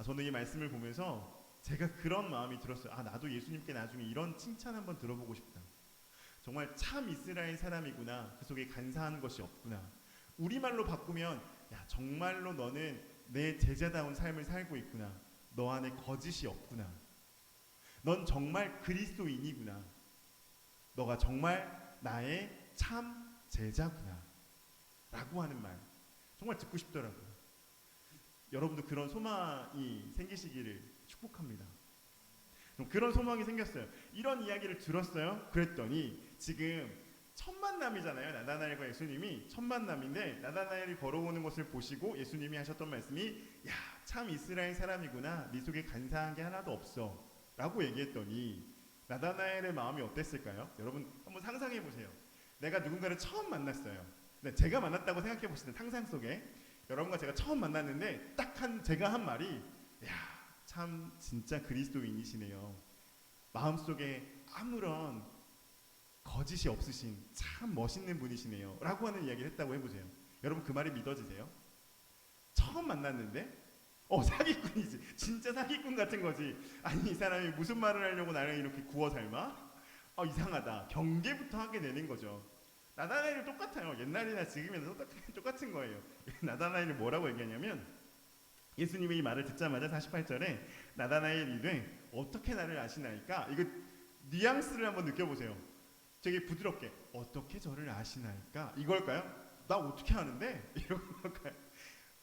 저는 이 말씀을 보면서 제가 그런 마음이 들었어요. 나도 예수님께 나중에 이런 칭찬 한번 들어보고 싶다. 정말 참 이스라엘 사람이구나. 그 속에 간사한 것이 없구나. 우리말로 바꾸면 야, 정말로 너는 내 제자다운 삶을 살고 있구나. 너 안에 거짓이 없구나. 넌 정말 그리스도인이구나. 너가 정말 나의 참 제자구나. 라고 하는 말 정말 듣고 싶더라고요. 여러분도 그런 소망이 생기시기를 축복합니다. 그런 소망이 생겼어요. 이런 이야기를 들었어요. 그랬더니 지금 첫 만남이잖아요. 나다나엘과 예수님이 첫 만남인데 나다나엘이 걸어오는 것을 보시고 예수님이 하셨던 말씀이 야, 참 이스라엘 사람이구나. 네 속에 간사한 게 하나도 없어 라고 얘기했더니 나다나엘의 마음이 어땠을까요? 여러분 한번 상상해 보세요. 내가 누군가를 처음 만났어요. 제가 만났다고 생각해 보시는 상상 속에 여러분과 제가 처음 만났는데 제가 한 말이 야, 참 진짜 그리스도인이시네요. 마음속에 아무런 거짓이 없으신 참 멋있는 분이시네요 라고 하는 이야기를 했다고 해보세요. 여러분 그 말이 믿어지세요? 처음 만났는데 사기꾼이지. 진짜 사기꾼 같은 거지. 아니 이 사람이 무슨 말을 하려고 나를 이렇게 구워 삶아? 이상하다. 경계부터 하게 되는 거죠. 나다나엘이 똑같아요. 옛날이나 지금이나 똑같은 거예요. 나다나엘이 뭐라고 얘기하냐면 예수님이 이 말을 듣자마자 48절에 나다나엘이 이르되 어떻게 나를 아시나이까? 이거 뉘앙스를 한번 느껴보세요. 되게 부드럽게 어떻게 저를 아시나이까? 이걸까요? 나 어떻게 아는데? 이런 걸까요?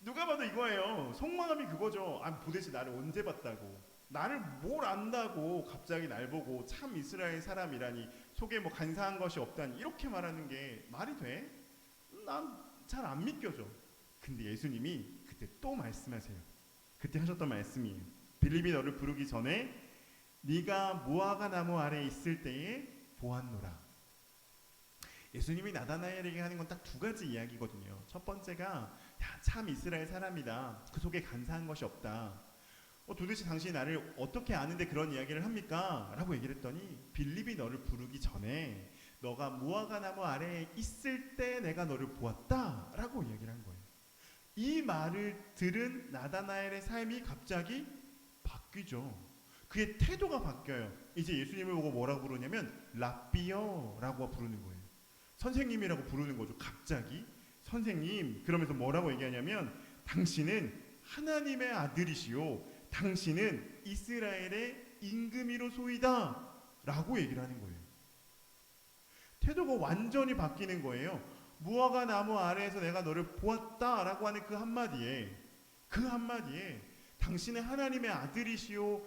누가 봐도 이거예요. 속마음이 그거죠. 도대체 나를 언제 봤다고, 나를 뭘 안다고 갑자기 날 보고 참 이스라엘 사람이라니, 속에 뭐 간사한 것이 없다니, 이렇게 말하는 게 말이 돼? 난 잘 안 믿겨져. 근데 예수님이 그때 또 말씀하세요. 그때 하셨던 말씀이에요. 빌립이 너를 부르기 전에 네가 무화과 나무 아래에 있을 때에 보았노라. 예수님이 나다나엘에게 하는 건 딱 두 가지 이야기거든요. 첫 번째가 야, 참 이스라엘 사람이다. 그 속에 간사한 것이 없다. 도대체 당신이 나를 어떻게 아는데 그런 이야기를 합니까? 라고 얘기를 했더니 빌립이 너를 부르기 전에 너가 무화과 나무 아래에 있을 때 내가 너를 보았다 라고 이야기를 한 거예요. 이 말을 들은 나다나엘의 삶이 갑자기 바뀌죠. 그의 태도가 바뀌어요. 이제 예수님을 보고 뭐라고 부르냐면 라비어라고 부르는 거예요. 선생님이라고 부르는 거죠. 갑자기 선생님 그러면서 뭐라고 얘기하냐면 당신은 하나님의 아들이시오. 당신은 이스라엘의 임금이로소이다 라고 얘기를 하는 거예요. 태도가 완전히 바뀌는 거예요. 무화과 나무 아래에서 내가 너를 보았다 라고 하는 그 한마디에 당신은 하나님의 아들이시오,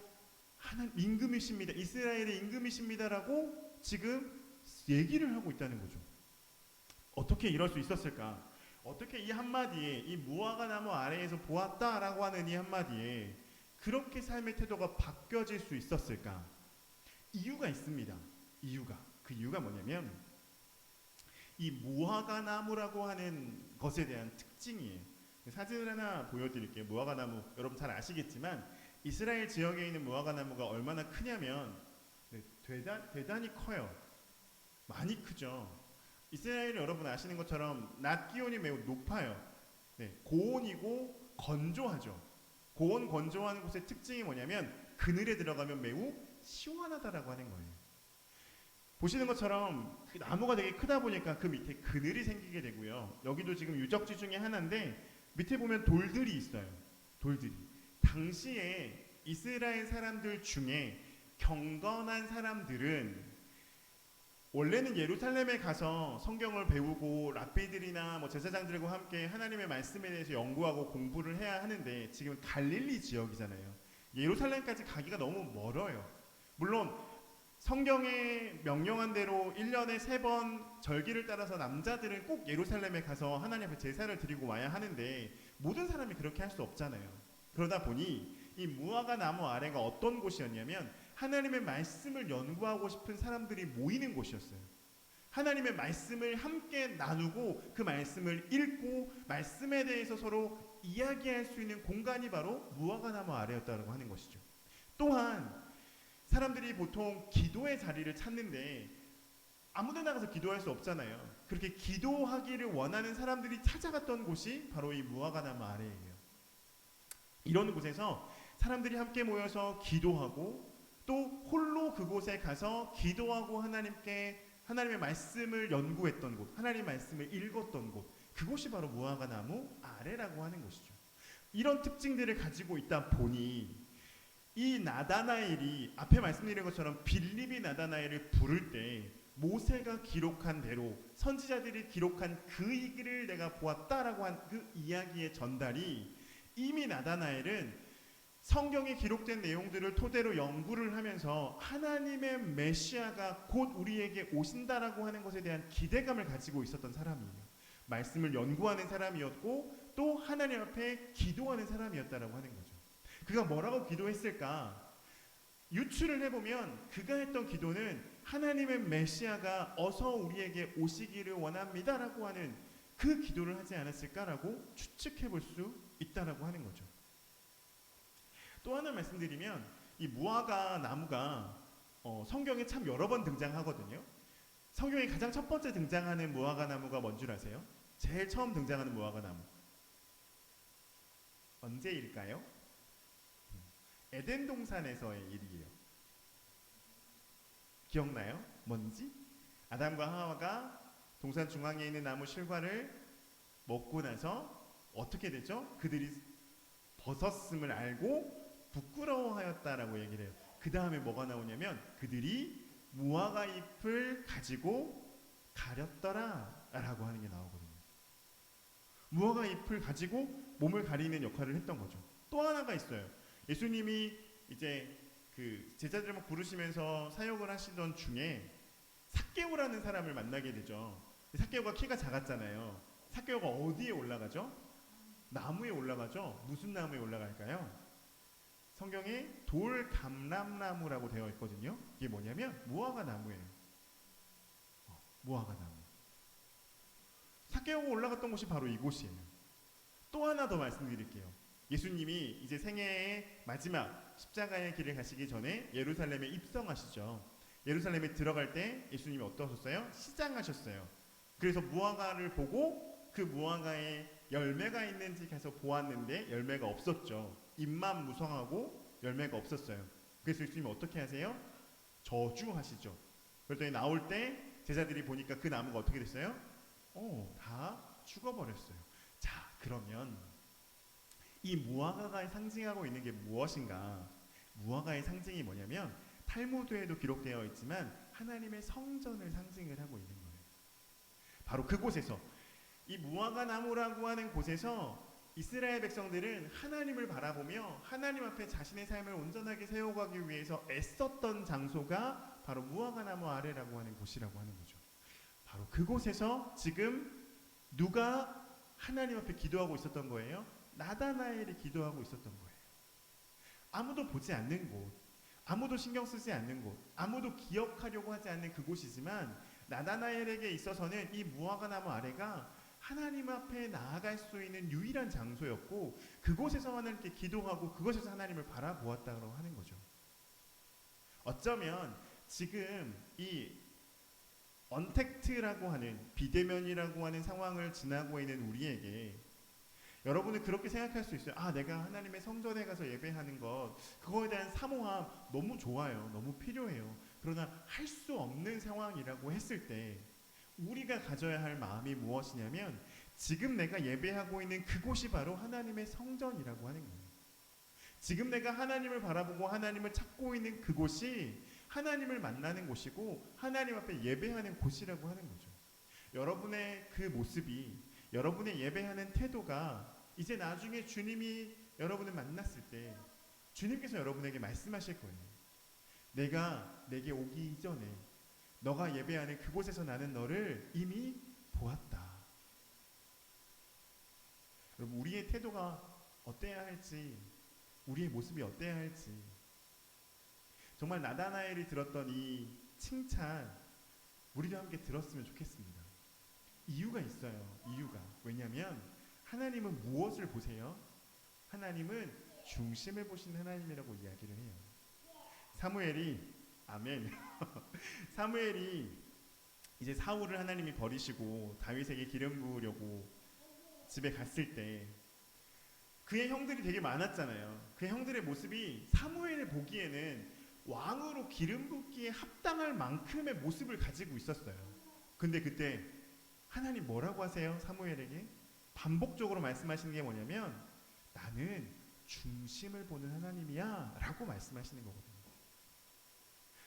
임금이십니다. 이스라엘의 임금이십니다라고 지금 얘기를 하고 있다는 거죠. 어떻게 이럴 수 있었을까? 어떻게 이 한마디에, 이 무화과 나무 아래에서 보았다라고 하는 이 한마디에 그렇게 삶의 태도가 바뀌어질 수 있었을까? 이유가 있습니다. 그 이유가 뭐냐면 이 무화과 나무라고 하는 것에 대한 특징이에요. 사진을 하나 보여드릴게요. 무화과 나무 여러분 잘 아시겠지만 이스라엘 지역에 있는 무화과 나무가 얼마나 크냐면 대단히 커요. 많이 크죠. 이스라엘 여러분 아시는 것처럼 낮 기온이 매우 높아요. 고온이고 건조하죠. 고온 건조한 곳의 특징이 뭐냐면 그늘에 들어가면 매우 시원하다라고 하는 거예요. 보시는 것처럼 그 나무가 되게 크다 보니까 그 밑에 그늘이 생기게 되고요. 여기도 지금 유적지 중에 하나인데 밑에 보면 돌들이 있어요. 돌들이. 당시에 이스라엘 사람들 중에 경건한 사람들은 원래는 예루살렘에 가서 성경을 배우고 랍비들이나 제사장들과 함께 하나님의 말씀에 대해서 연구하고 공부를 해야 하는데 지금 갈릴리 지역이잖아요. 예루살렘까지 가기가 너무 멀어요. 물론 성경에 명령한 대로 1년에 3번 절기를 따라서 남자들은 꼭 예루살렘에 가서 하나님 앞에 제사를 드리고 와야 하는데 모든 사람이 그렇게 할 수 없잖아요. 그러다 보니 이 무화과 나무 아래가 어떤 곳이었냐면 하나님의 말씀을 연구하고 싶은 사람들이 모이는 곳이었어요. 하나님의 말씀을 함께 나누고 그 말씀을 읽고 말씀에 대해서 서로 이야기할 수 있는 공간이 바로 무화과 나무 아래였다고 하는 것이죠. 또한 사람들이 보통 기도의 자리를 찾는데 아무데나 가서 기도할 수 없잖아요. 그렇게 기도하기를 원하는 사람들이 찾아갔던 곳이 바로 이 무화과 나무 아래예요. 이런 곳에서 사람들이 함께 모여서 기도하고 또 홀로 그곳에 가서 기도하고 하나님의 말씀을 연구했던 곳, 하나님의 말씀을 읽었던 곳, 그곳이 바로 무화과 나무 아래라고 하는 것이죠. 이런 특징들을 가지고 있다 보니 이 나다나엘이 앞에 말씀드린 것처럼 빌립이 나다나엘을 부를 때 모세가 기록한 대로 선지자들이 기록한 그 일을 내가 보았다라고 한 그 이야기의 전달이 이미 나다나엘은 성경에 기록된 내용들을 토대로 연구를 하면서 하나님의 메시아가 곧 우리에게 오신다라고 하는 것에 대한 기대감을 가지고 있었던 사람이에요. 말씀을 연구하는 사람이었고 또 하나님 앞에 기도하는 사람이었다라고 하는 거죠. 그가 뭐라고 기도했을까? 유추를 해보면 그가 했던 기도는 하나님의 메시아가 어서 우리에게 오시기를 원합니다라고 하는 그 기도를 하지 않았을까라고 추측해볼 수 있다라고 하는 거죠. 또 하나 말씀드리면 이 무화과 나무가 성경에 참 여러 번 등장하거든요. 성경에 가장 첫 번째 등장하는 무화과 나무가 뭔 줄 아세요? 제일 처음 등장하는 무화과 나무 언제일까요? 에덴 동산에서의 일이에요. 기억나요? 뭔지? 아담과 하와가 동산 중앙에 있는 나무 실과를 먹고 나서 어떻게 되죠? 그들이 벗었음을 알고 부끄러워하였다라고 얘기를 해요. 그 다음에 뭐가 나오냐면 그들이 무화과 잎을 가지고 가렸더라 라고 하는 게 나오거든요. 무화과 잎을 가지고 몸을 가리는 역할을 했던 거죠. 또 하나가 있어요. 예수님이 이제 그 제자들을 막 부르시면서 사역을 하시던 중에 삭개오라는 사람을 만나게 되죠. 삭개오가 키가 작았잖아요. 삭개오가 어디에 올라가죠? 나무에 올라가죠. 무슨 나무에 올라갈까요? 성경에 돌감람나무라고 되어 있거든요. 이게 뭐냐면 무화과 나무예요. 무화과 나무. 삭개오가 올라갔던 곳이 바로 이곳이에요. 또 하나 더 말씀드릴게요. 예수님이 이제 생애의 마지막 십자가의 길을 가시기 전에 예루살렘에 입성하시죠. 예루살렘에 들어갈 때 예수님이 어떠셨어요? 시장하셨어요. 그래서 무화과를 보고 그 무화과에 열매가 있는지 가서 보았는데 열매가 없었죠. 잎만 무성하고 열매가 없었어요. 그래서 예수님이 어떻게 하세요? 저주하시죠. 그랬더니 나올 때 제자들이 보니까 그 나무가 어떻게 됐어요? 다 죽어버렸어요. 자, 그러면 이 무화과가 상징하고 있는 게 무엇인가? 무화과의 상징이 뭐냐면 탈무드에도 기록되어 있지만 하나님의 성전을 상징을 하고 있는 거예요. 바로 그곳에서 이 무화과 나무라고 하는 곳에서 이스라엘 백성들은 하나님을 바라보며 하나님 앞에 자신의 삶을 온전하게 세워가기 위해서 애썼던 장소가 바로 무화과나무 아래라고 하는 곳이라고 하는 거죠. 바로 그곳에서 지금 누가 하나님 앞에 기도하고 있었던 거예요? 나다나엘이 기도하고 있었던 거예요. 아무도 보지 않는 곳, 아무도 신경 쓰지 않는 곳, 아무도 기억하려고 하지 않는 그곳이지만 나다나엘에게 있어서는 이 무화과나무 아래가 하나님 앞에 나아갈 수 있는 유일한 장소였고, 그곳에서 하나님께 기도하고 그곳에서 하나님을 바라보았다고 하는 거죠. 어쩌면 지금 이 언택트라고 하는, 비대면이라고 하는 상황을 지나고 있는 우리에게 여러분은 그렇게 생각할 수 있어요. 아, 내가 하나님의 성전에 가서 예배하는 것, 그거에 대한 사모함 너무 좋아요, 너무 필요해요. 그러나 할 수 없는 상황이라고 했을 때 우리가 가져야 할 마음이 무엇이냐면, 지금 내가 예배하고 있는 그곳이 바로 하나님의 성전이라고 하는 거예요. 지금 내가 하나님을 바라보고 하나님을 찾고 있는 그곳이 하나님을 만나는 곳이고 하나님 앞에 예배하는 곳이라고 하는 거죠. 여러분의 그 모습이, 여러분의 예배하는 태도가 이제 나중에 주님이 여러분을 만났을 때 주님께서 여러분에게 말씀하실 거예요. 내가 내게 오기 이전에 너가 예배하는 그곳에서 나는 너를 이미 보았다. 여러분, 우리의 태도가 어때야 할지, 우리의 모습이 어때야 할지, 정말 나다나엘이 들었던 이 칭찬 우리도 함께 들었으면 좋겠습니다. 이유가 있어요. 이유가. 왜냐하면 하나님은 무엇을 보세요? 하나님은 중심을 보시는 하나님이라고 이야기를 해요. 사무엘이, 아멘. 사무엘이 이제 사울을 하나님이 버리시고 다윗에게 기름 부으려고 집에 갔을 때 그의 형들이 되게 많았잖아요. 그의 형들의 모습이 사무엘을 보기에는 왕으로 기름 붓기에 합당할 만큼의 모습을 가지고 있었어요. 근데 그때 하나님 뭐라고 하세요? 사무엘에게 반복적으로 말씀하시는 게 뭐냐면, 나는 중심을 보는 하나님이야 라고 말씀하시는 거거든요.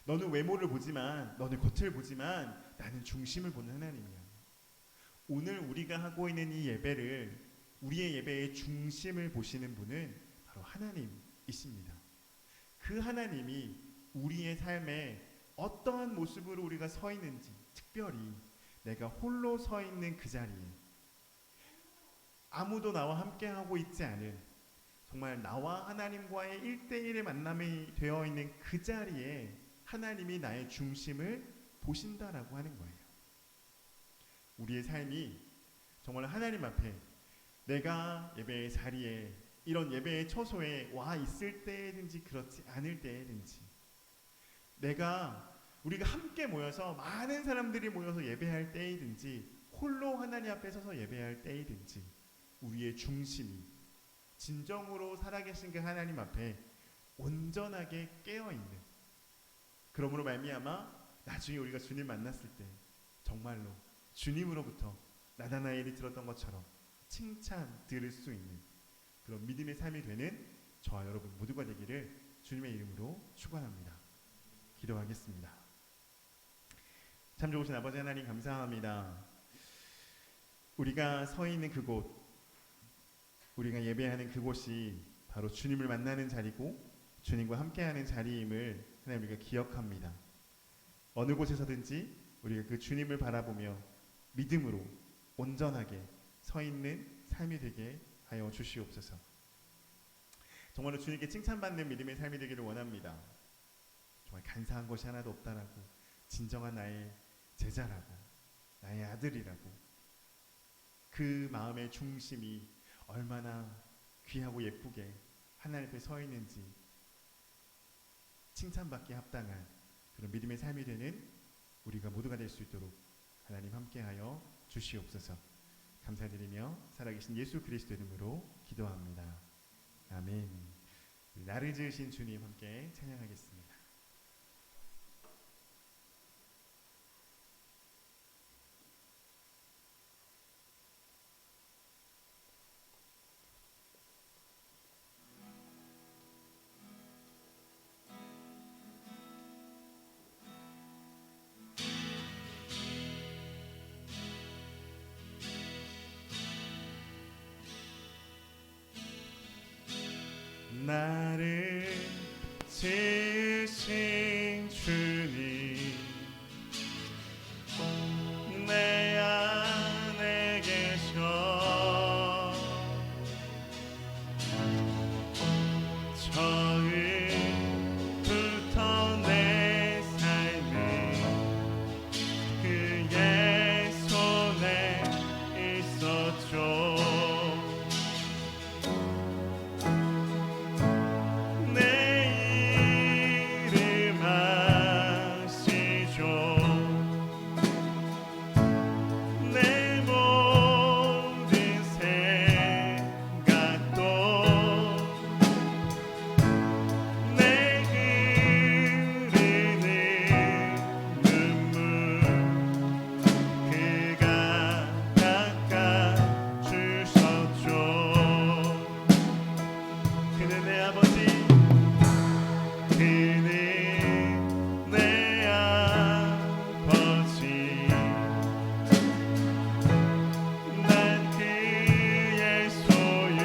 너는 외모를 보지만, 너는 겉을 보지만 나는 중심을 보는 하나님이야. 오늘 우리가 하고 있는 이 예배를, 우리의 예배의 중심을 보시는 분은 바로 하나님이십니다. 그 하나님이 우리의 삶에 어떠한 모습으로 우리가 서 있는지, 특별히 내가 홀로 서 있는 그 자리에, 아무도 나와 함께 하고 있지 않은, 정말 나와 하나님과의 1대1의 만남이 되어 있는 그 자리에 하나님이 나의 중심을 보신다라고 하는 거예요. 우리의 삶이 정말 하나님 앞에, 내가 예배의 자리에, 이런 예배의 처소에 와 있을 때든지 그렇지 않을 때든지, 우리가 함께 모여서 많은 사람들이 모여서 예배할 때이든지 홀로 하나님 앞에 서서 예배할 때이든지, 우리의 중심이 진정으로 살아계신 그 하나님 앞에 온전하게 깨어있는, 그러므로 말미암아 나중에 우리가 주님 만났을 때 정말로 주님으로부터 나다나엘이 들었던 것처럼 칭찬 들을 수 있는 그런 믿음의 삶이 되는 저와 여러분 모두가 되기를 주님의 이름으로 축원합니다. 기도하겠습니다. 참 좋으신 아버지 하나님, 감사합니다. 우리가 서 있는 그곳, 우리가 예배하는 그곳이 바로 주님을 만나는 자리고 주님과 함께하는 자리임을 하나님 우리가 기억합니다. 어느 곳에서든지 우리가 그 주님을 바라보며 믿음으로 온전하게 서 있는 삶이 되게 하여 주시옵소서. 정말로 주님께 칭찬받는 믿음의 삶이 되기를 원합니다. 정말 간사한 것이 하나도 없다라고, 진정한 나의 제자라고, 나의 아들이라고, 그 마음의 중심이 얼마나 귀하고 예쁘게 하나님 앞에 서 있는지 칭찬받기에 합당한 그런 믿음의 삶이 되는 우리가 모두가 될 수 있도록 하나님 함께하여 주시옵소서. 감사드리며 살아계신 예수 그리스도 이름으로 기도합니다. 아멘. 나를 지으신 주님 함께 찬양하겠습니다. 나를 지으신 주님 내 안에 계셔 처음부터 내 삶은 그의 손에 있었죠. 내 이름 아시죠. 내 모든 생각도 내 흐르는 눈물 그가 닦아주셨죠. 그는 내 아버지 그는 내 아버지 난 그의 소유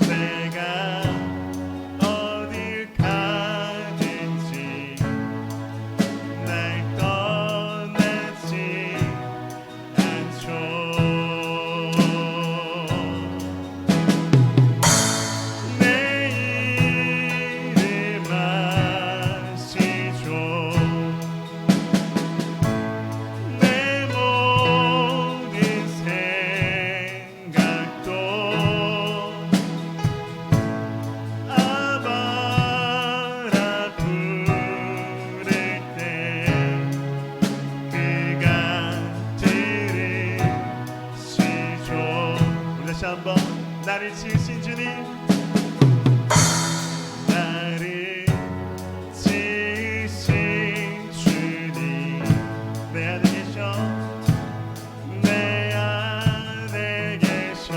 내가 어딜 가든지 날 떠나지 않죠. 내 이름 아시죠. 내 모든 생각도 아바라 부를 때 그가 들으시죠. 우리 다시 한번 나를 지으신 주님 나를 지으신 주님 내 안에 계셔 내 안에 계셔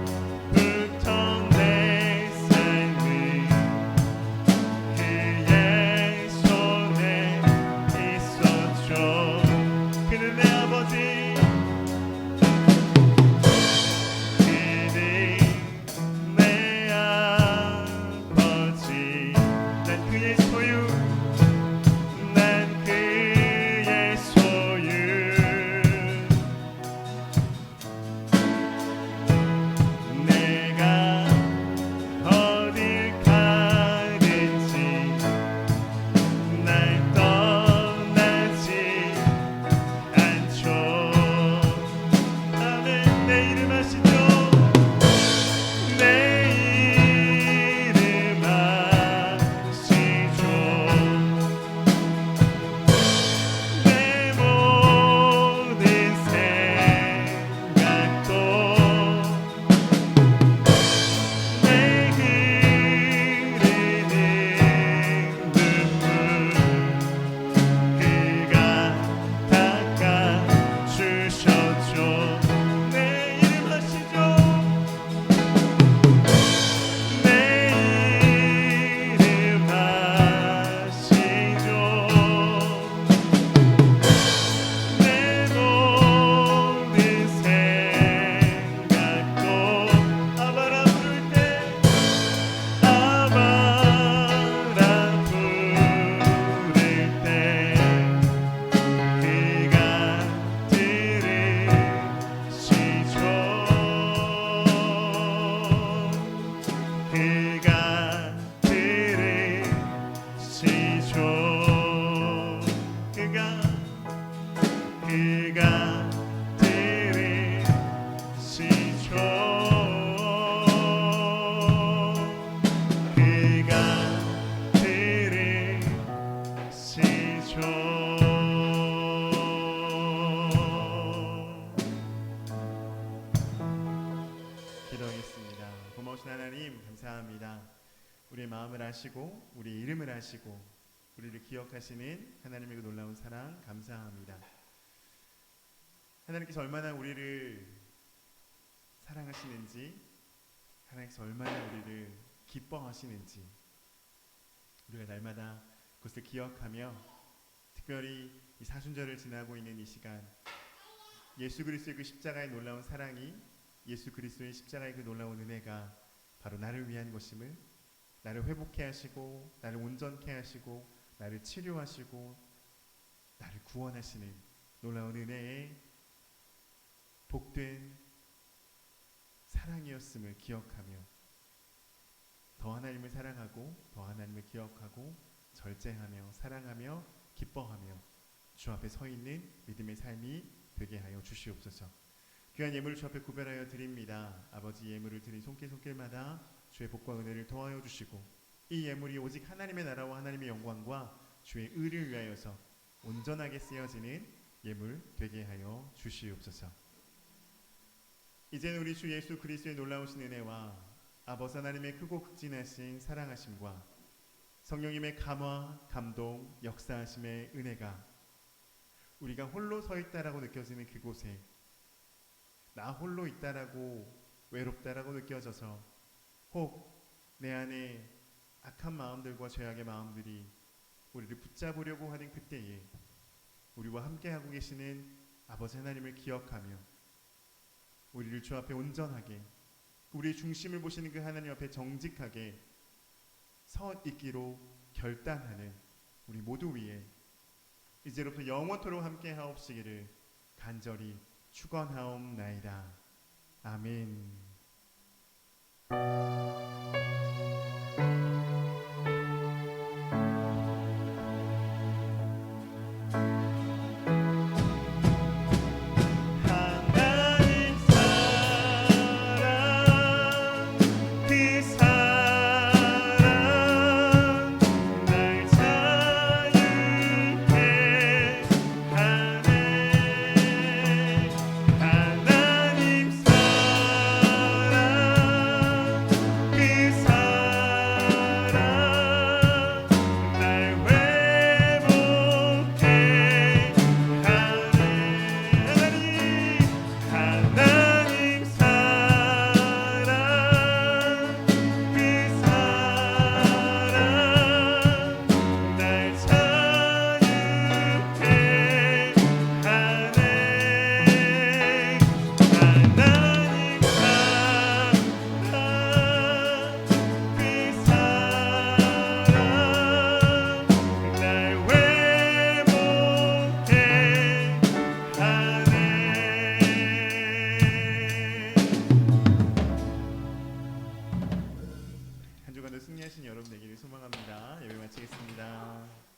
처음부터 내 삶은 그의 손에 있었죠. 그는 내 아버지 그는 내 아버지 난 그의 소유 난 그의 소유 내가 어딜 가든지 날 떠나지 않죠. 아멘. 내 이름 아시죠. 내 이름 아시죠. 내 모든 생각도 내 흐르는 눈물 그가 닦아주셨죠. 내 이름 아시죠. 내 이름 아시죠. 내 모든 생각도 아바라 부를 때 아바라 부를 때 그가 들으시죠. 그가 들으시죠. 그가 들으시죠. 그가 들으시죠. 기도하겠습니다. 고마우신 하나님 감사합니다. 우리의 마음을 아시고 우리 이름을 아시고 우리를 기억하시는 하나님의 그 놀라운 사랑 감사합니다. 하나님께서 얼마나 우리를 사랑하시는지 하나님께서 얼마나 우리를 기뻐하시는지 우리가 날마다 그것을 기억하며 특별히 이 사순절을 지나고 있는 이 시간, 예수 그리스도의 그 십자가의 놀라운 사랑이, 예수 그리스도의 십자가의 그 놀라운 은혜가 바로 나를 위한 것임을, 나를 회복케 하시고 나를 온전케 하시고 나를 치료하시고 나를 구원하시는 놀라운 은혜의 복된 사랑이었음을 기억하며 더 하나님을 사랑하고 더 하나님을 기억하고 절제하며 사랑하며 기뻐하며 주 앞에 서 있는 믿음의 삶이 되게 하여 주시옵소서. 귀한 예물을 주 앞에 구별하여 드립니다. 아버지, 예물을 드린 손길마다 주의 복과 은혜를 더하여 주시고 이 예물이 오직 하나님의 나라와 하나님의 영광과 주의 의를 위하여서 온전하게 쓰여지는 예물 되게 하여 주시옵소서. 이제는 우리 주 예수 그리스도의 놀라우신 은혜와 아버지 하나님의 크고 극진하신 사랑하심과 성령님의 감화, 감동, 역사하심의 은혜가 우리가 홀로 서 있다라고 느껴지는 그곳에, 나 홀로 있다라고 외롭다라고 느껴져서 혹 내 안에 악한 마음들과 죄악의 마음들이 우리를 붙잡으려고 하는 그때에 우리와 함께하고 계시는 아버지 하나님을 기억하며 우리를 주 앞에 온전하게, 우리의 중심을 보시는 그 하나님 앞에 정직하게 서 있기로 결단하는 우리 모두 위에 이제로부터 영원토록 함께하옵시기를 간절히 축원하옵나이다. 아멘. 한 주간도 승리하신 여러분 되기를 소망합니다. 예배 마치겠습니다.